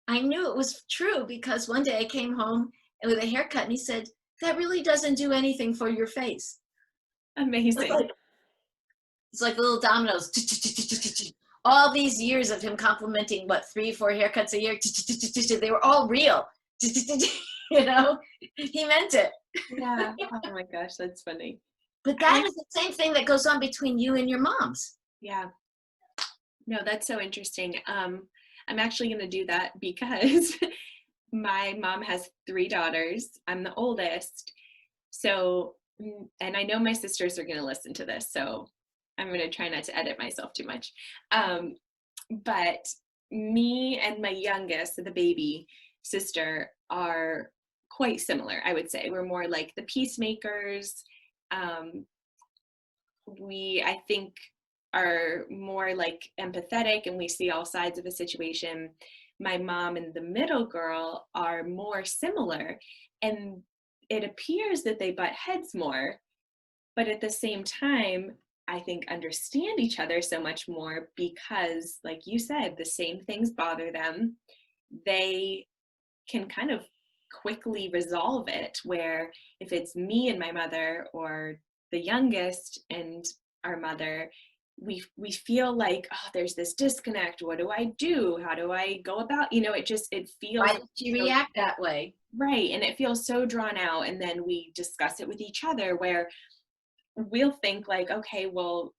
I knew it was true because one day I came home with a haircut, and he said, that really doesn't do anything for your face. Amazing. It's like little dominoes. All these years of him complimenting, what, 3 or 4 haircuts a year, they were all real. You know, he meant it. Yeah. Oh my gosh, that's funny. But that is the same thing that goes on between you and your moms. Yeah. No, that's so interesting. I'm actually going to do that because my mom has 3 daughters. I'm the oldest. So, and I know my sisters are going to listen to this, so I'm going to try not to edit myself too much. But me and my youngest, the baby sister, are quite similar, I would say. We're more like the peacemakers. We, I think, are more like empathetic and we see all sides of a situation. My mom and the middle girl are more similar, and it appears that they butt heads more, but at the same time, I think understand each other so much more because, like you said, the same things bother them. They can kind of quickly resolve it, where if it's me and my mother or the youngest and our mother, we feel like, oh, there's this disconnect. What do I do? How do I go about, it feels. Why did she react that way? Right. And it feels so drawn out. And then we discuss it with each other where we'll think like, okay, well,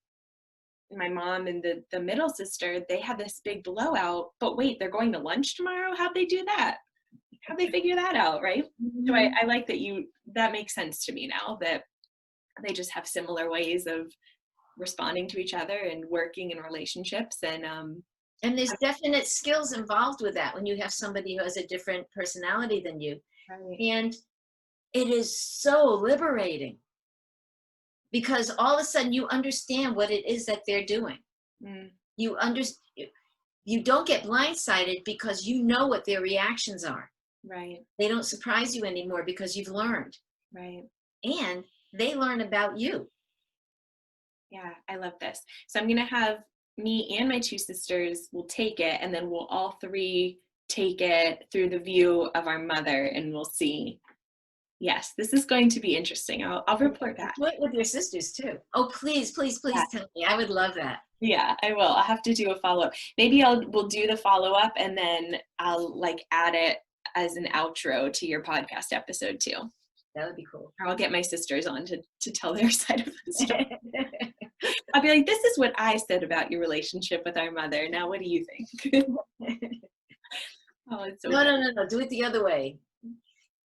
my mom and the middle sister, they had this big blowout, but wait, they're going to lunch tomorrow? How'd they do that? How'd they figure that out? Right. Mm-hmm. So I like that makes sense to me now, that they just have similar ways of responding to each other and working in relationships. And there's definite skills involved with that when you have somebody who has a different personality than you. Right. And it is so liberating because all of a sudden you understand what it is that they're doing. You don't get blindsided because you know what their reactions are. Right. They don't surprise you anymore because you've learned. Right. And they learn about you. Yeah, I love this. So I'm going to have me and my 2 sisters will take it, and then we'll all 3 take it through the view of our mother, and we'll see. Yes, this is going to be interesting. I'll report back. Do it with your sisters too. Oh, please, please, please tell me. I would love that. Yeah, I will. I'll have to do a follow-up. Maybe we'll do the follow-up and then I'll like add it as an outro to your podcast episode too. That would be cool. Or I'll get my sisters on to tell their side of the story. I'll be like, this is what I said about your relationship with our mother. Now, what do you think? Oh, it's so No. Do it the other way.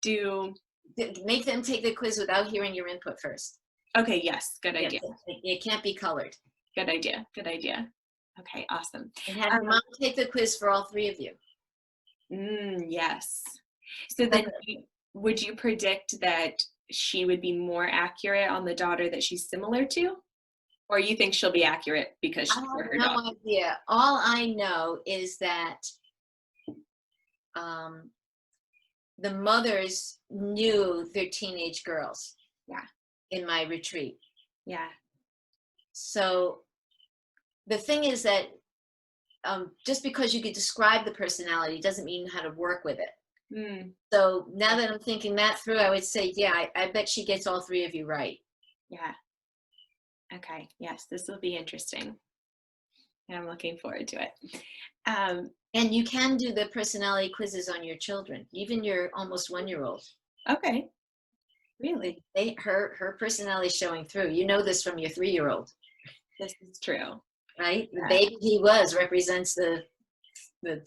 Make them take the quiz without hearing your input first. Okay, yes, good idea. It can't be colored. Good idea. Okay, awesome. And have your mom take the quiz for all 3 of you. Yes. So then would you predict that she would be more accurate on the daughter that she's similar to? Or you think she'll be accurate because she's her daughter? No idea. All I know is that the mothers knew their teenage girls. Yeah. In my retreat. Yeah. So the thing is that just because you could describe the personality doesn't mean how to work with it. So now that I'm thinking that through, I would say, yeah, I bet she gets all 3 of you right. Yeah. Okay. Yes, this will be interesting. And I'm looking forward to it. And you can do the personality quizzes on your children, even your almost 1-year-old. Okay. Really? Her personality is showing through. You know this from your 3-year-old. This is true. Right? Yeah. The baby he was represents the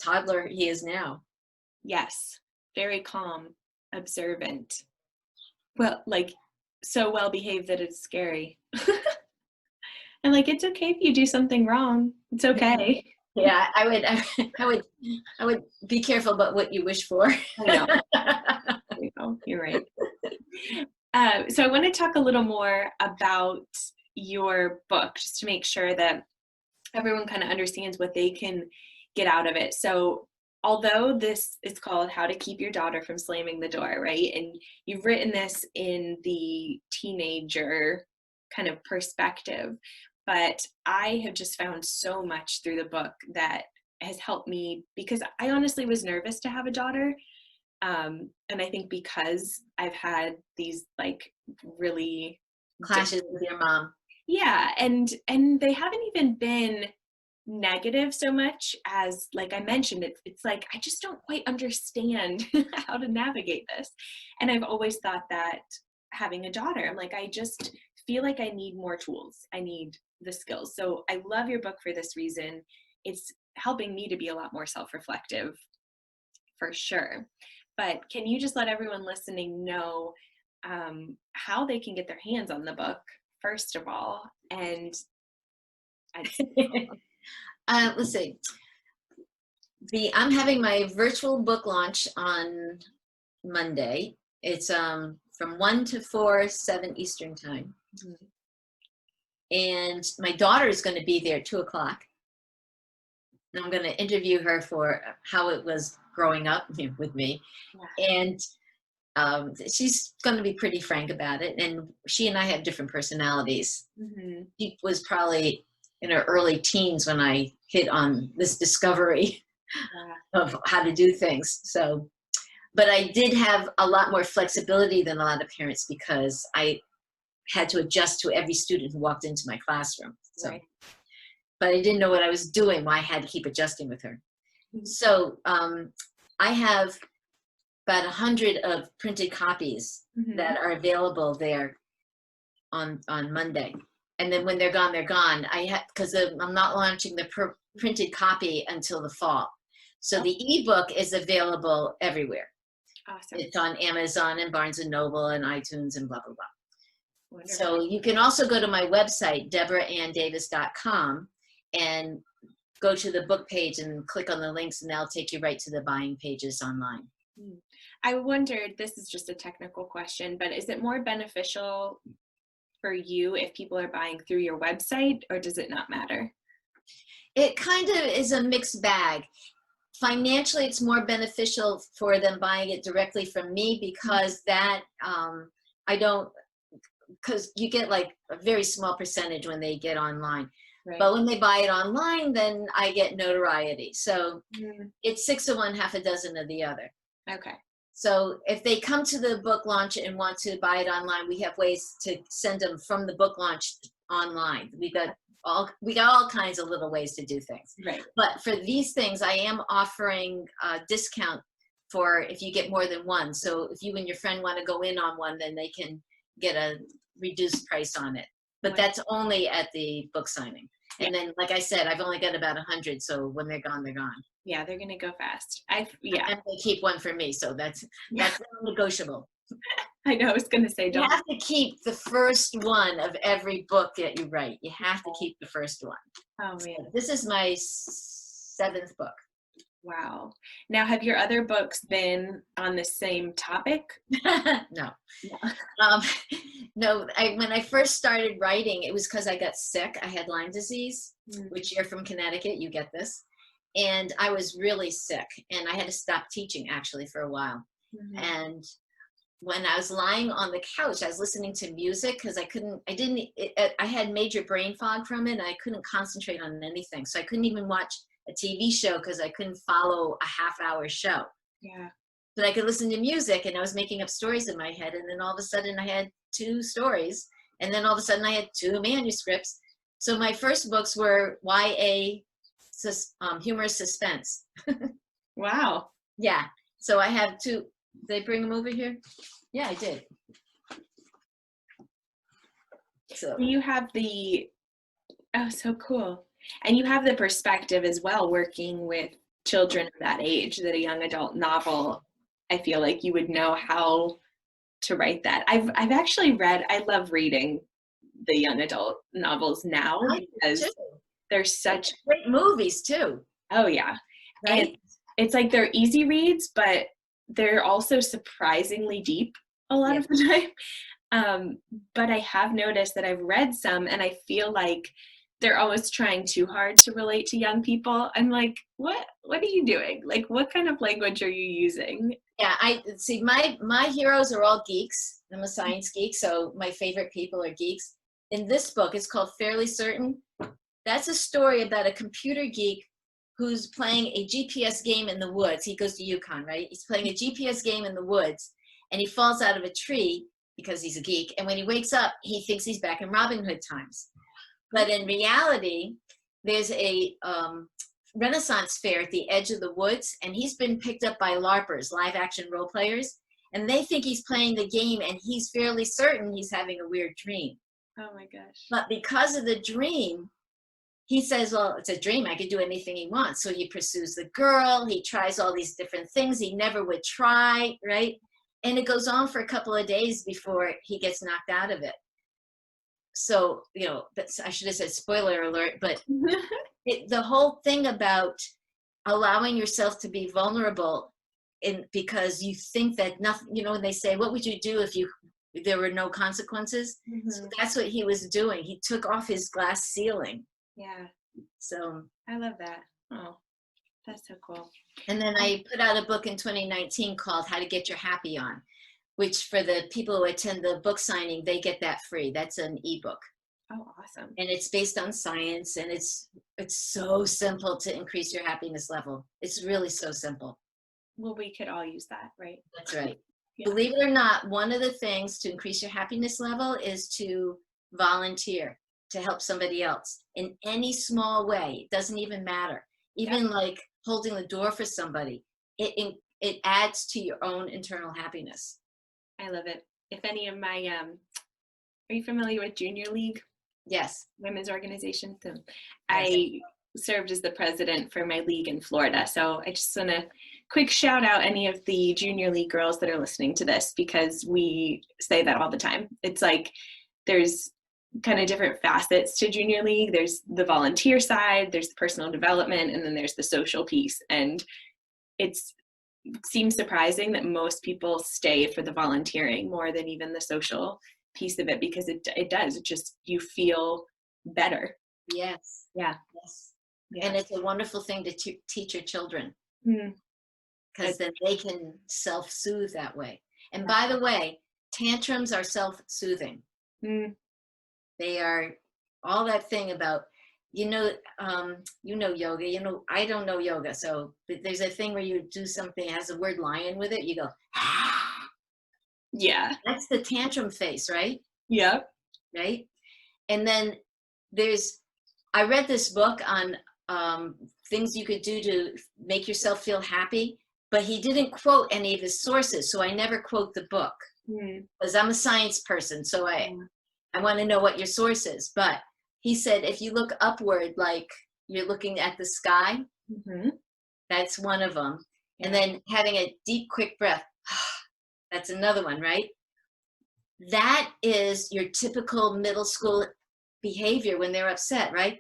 toddler he is now. Yes. Very calm, observant. Well, like so well behaved that it's scary. And like, it's okay if you do something wrong. It's okay. Yeah, I would be careful about what you wish for. I know. You're right. So I want to talk a little more about your book, just to make sure that everyone kind of understands what they can get out of it. So although this is called How to Keep Your Daughter from Slamming the Door, right? And you've written this in the teenager kind of perspective, but I have just found so much through the book that has helped me, because I honestly was nervous to have a daughter. And I think because I've had these like really Clashes with your mom. yeah, and they haven't even been negative so much as, like I mentioned, it's like I just don't quite understand how to navigate this. And I've always thought that having a daughter, I'm like, I just feel like I need more tools. I need the skills. So I love your book for this reason. It's helping me to be a lot more self-reflective for sure. But can you just let everyone listening know how they can get their hands on the book, first of all? And Let's see. I'm having my virtual book launch on Monday. It's from 1 to 4, 7 Eastern time. Mhm. And my daughter is going to be there at 2:00. And I'm going to interview her for how it was growing up with me. Yeah. And she's going to be pretty frank about it. And she and I have different personalities. Mm-hmm. She was probably in her early teens when I hit on this discovery of how to do things. So, but I did have a lot more flexibility than a lot of parents because I had to adjust to every student who walked into my classroom. So, Right. but I didn't know what I was doing. Why I had to keep adjusting with her. Mm-hmm. So I have about 100 of printed copies Mm-hmm. that are available there on Monday. And then when they're gone, they're gone. Because I'm not launching the printed copy until the fall. So the ebook is available everywhere. Awesome. It's on Amazon and Barnes and Noble and iTunes and blah, blah, blah. Wonderful. So you can also go to my website, deborahanndavis.com, and go to the book page and click on the links, and that'll take you right to the buying pages online. I wondered, this is just a technical question, but is it more beneficial for you if people are buying through your website, or does it not matter? It kind of is a mixed bag. Financially, it's more beneficial for them buying it directly from me because because you get like a very small percentage when they get online. Right. But when they buy it online, then I get notoriety. So it's 6 of one, half a dozen of the other. Okay. So if they come to the book launch and want to buy it online, we have ways to send them from the book launch online. We got all kinds of little ways to do things. Right. But for these things, I am offering a discount for if you get more than one. So if you and your friend want to go in on one, then they can get a reduced price on it. But that's only at the book signing. And then, like I said, I've only got about 100. So when they're gone, they're gone. Yeah, they're going to go fast. And they keep one for me. So that's negotiable. I know, I was going to say, you have to keep the first one of every book that you write. You have to keep the first one. Oh, man. So this is my 7th book. Wow. Now, have your other books been on the same topic? No. No. When I first started writing, it was because I got sick. I had Lyme disease, which you're from Connecticut. You get this. And I was really sick. And I had to stop teaching, actually, for a while. Mm-hmm. And when I was lying on the couch, I was listening to music because I had major brain fog from it. And I couldn't concentrate on anything. So I couldn't even watch a TV show because I couldn't follow a half-hour show. Yeah. But I could listen to music, and I was making up stories in my head. And then all of a sudden I had 2 stories. And then all of a sudden I had 2 manuscripts. So my first books were YA humorous suspense. Wow. Yeah. So I have 2. Did they bring them over here? Yeah, I did. So you have so cool. And you have the perspective as well, working with children of that age, that a young adult novel, I feel like you would know how to write that. I've actually read, I love reading the young adult novels now because they're such great movies too. Oh yeah. Right? And it's like they're easy reads, but they're also surprisingly deep a lot of the time. But I have noticed that I've read some and I feel like they're almost trying too hard to relate to young people. I'm like, what are you doing? Like, what kind of language are you using? Yeah, I see my heroes are all geeks. I'm a science geek, so my favorite people are geeks. In this book, it's called Fairly Certain. That's a story about a computer geek who's playing a GPS game in the woods. He goes to Yukon, right? He's playing a GPS game in the woods, and he falls out of a tree because he's a geek. And when he wakes up, he thinks he's back in Robin Hood times. But in reality, there's a Renaissance fair at the edge of the woods, and he's been picked up by LARPers, live action role players, and they think he's playing the game, and he's fairly certain he's having a weird dream. Oh my gosh. But because of the dream, he says, well, it's a dream. I could do anything he wants. So he pursues the girl. He tries all these different things he never would try, right? And it goes on for a couple of days before he gets knocked out of it. So, I should have said spoiler alert, but the whole thing about allowing yourself to be vulnerable because you think that nothing, when they say, what would you do if there were no consequences? Mm-hmm. So that's what he was doing. He took off his glass ceiling. Yeah. So I love that. Oh, that's so cool. And then I put out a book in 2019 called How to Get Your Happy On, which for the people who attend the book signing, they get that free. That's an ebook. Oh, awesome. And it's based on science, and it's so simple to increase your happiness level. It's really so simple. Well, we could all use that, right? That's right. Yeah. Believe it or not, one of the things to increase your happiness level is to volunteer, to help somebody else in any small way. It doesn't even matter. Even like holding the door for somebody, it adds to your own internal happiness. I love it. If any of my, are you familiar with Junior League? Yes. Women's organization. So I served as the president for my league in Florida. So I just want to quick shout out any of the Junior League girls that are listening to this, because we say that all the time. It's like there's kind of different facets to Junior League. There's the volunteer side, there's the personal development, and then there's the social piece. And it seems surprising that most people stay for the volunteering more than even the social piece of it, because it does. It just, you feel better. Yes. Yeah. Yes. Yeah. And it's a wonderful thing to teach your children, because then they can self-soothe that way. And by the way, tantrums are self-soothing. They are all that thing about, yoga, I don't know yoga. So there's a thing where you do something that has the word lion with it. You go, yeah. That's the tantrum face, right? Yeah. Right. And then I read this book on things you could do to make yourself feel happy, but he didn't quote any of his sources. So I never quote the book because I'm a science person. So I want to know what your source is. But he said, if you look upward, like you're looking at the sky, that's one of them. And then having a deep, quick breath, that's another one, right? That is your typical middle school behavior when they're upset, right?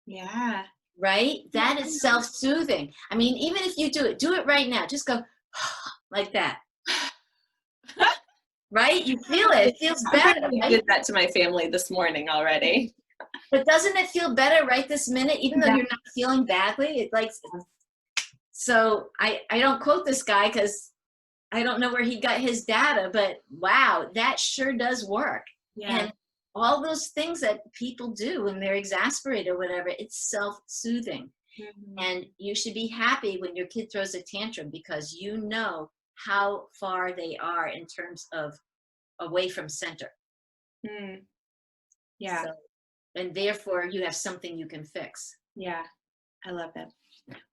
Yeah. Right? That is self-soothing. I mean, even if you do it right now. Just go like that. Right? You feel it. It feels better. I did that to my family this morning already. But doesn't it feel better right this minute, even though you're not feeling badly? So I don't quote this guy because I don't know where he got his data, but wow, that sure does work. Yeah. And all those things that people do when they're exasperated or whatever, it's self-soothing. And you should be happy when your kid throws a tantrum, because you know how far they are in terms of away from center. Yeah. So, and therefore you have something you can fix. Yeah. I love it.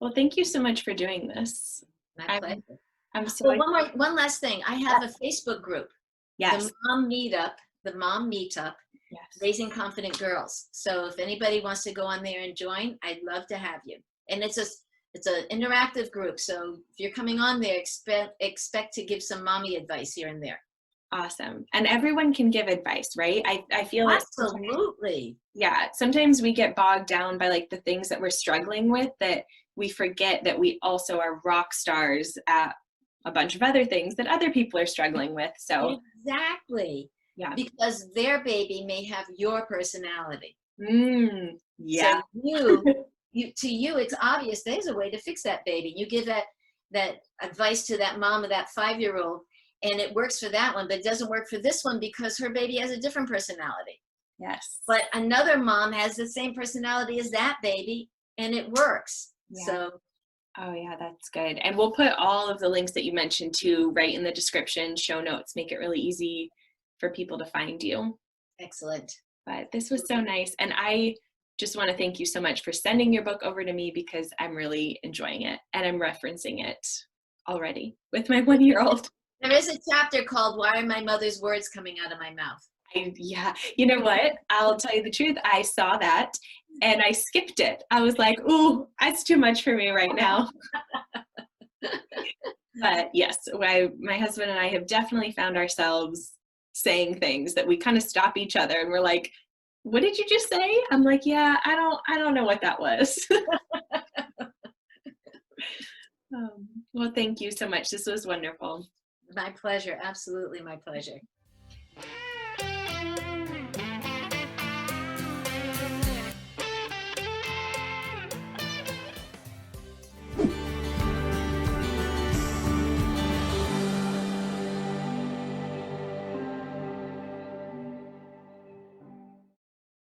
Well, thank you so much for doing this. My pleasure. I'm so one last thing. I have a Facebook group. Yes. The Mom Meetup, Raising Confident Girls. So if anybody wants to go on there and join, I'd love to have you. And it's an interactive group. So if you're coming on there, expect to give some mommy advice here and there. Awesome. And everyone can give advice, right? I feel absolutely. Sometimes we get bogged down by like the things that we're struggling with, that we forget that we also are rock stars at a bunch of other things that other people are struggling with. So exactly. Yeah. Because their baby may have your personality. So Yeah. to you, it's obvious there's a way to fix that baby. You give that advice to that mom of that 5-year-old, and it works for that one, but it doesn't work for this one because her baby has a different personality. Yes. But another mom has the same personality as that baby, and it works. Yeah. So, Oh yeah, that's good. And we'll put all of the links that you mentioned too right in the description, show notes, make it really easy for people to find you. excellent. But this was so nice. And I just want to thank you so much for sending your book over to me because I'm really enjoying it and I'm referencing it already with my 1-year-old. There is a chapter called "Why Are My Mother's Words Coming Out of My Mouth?" Yeah, you know what? I'll tell you the truth. I saw that and I skipped it. I was like, ooh, that's too much for me right now. But yes, my husband and I have definitely found ourselves saying things that we kind of stop each other and we're like, what did you just say? I'm like, yeah, I don't know what that was. Well, thank you so much. This was wonderful. My pleasure. Absolutely my pleasure.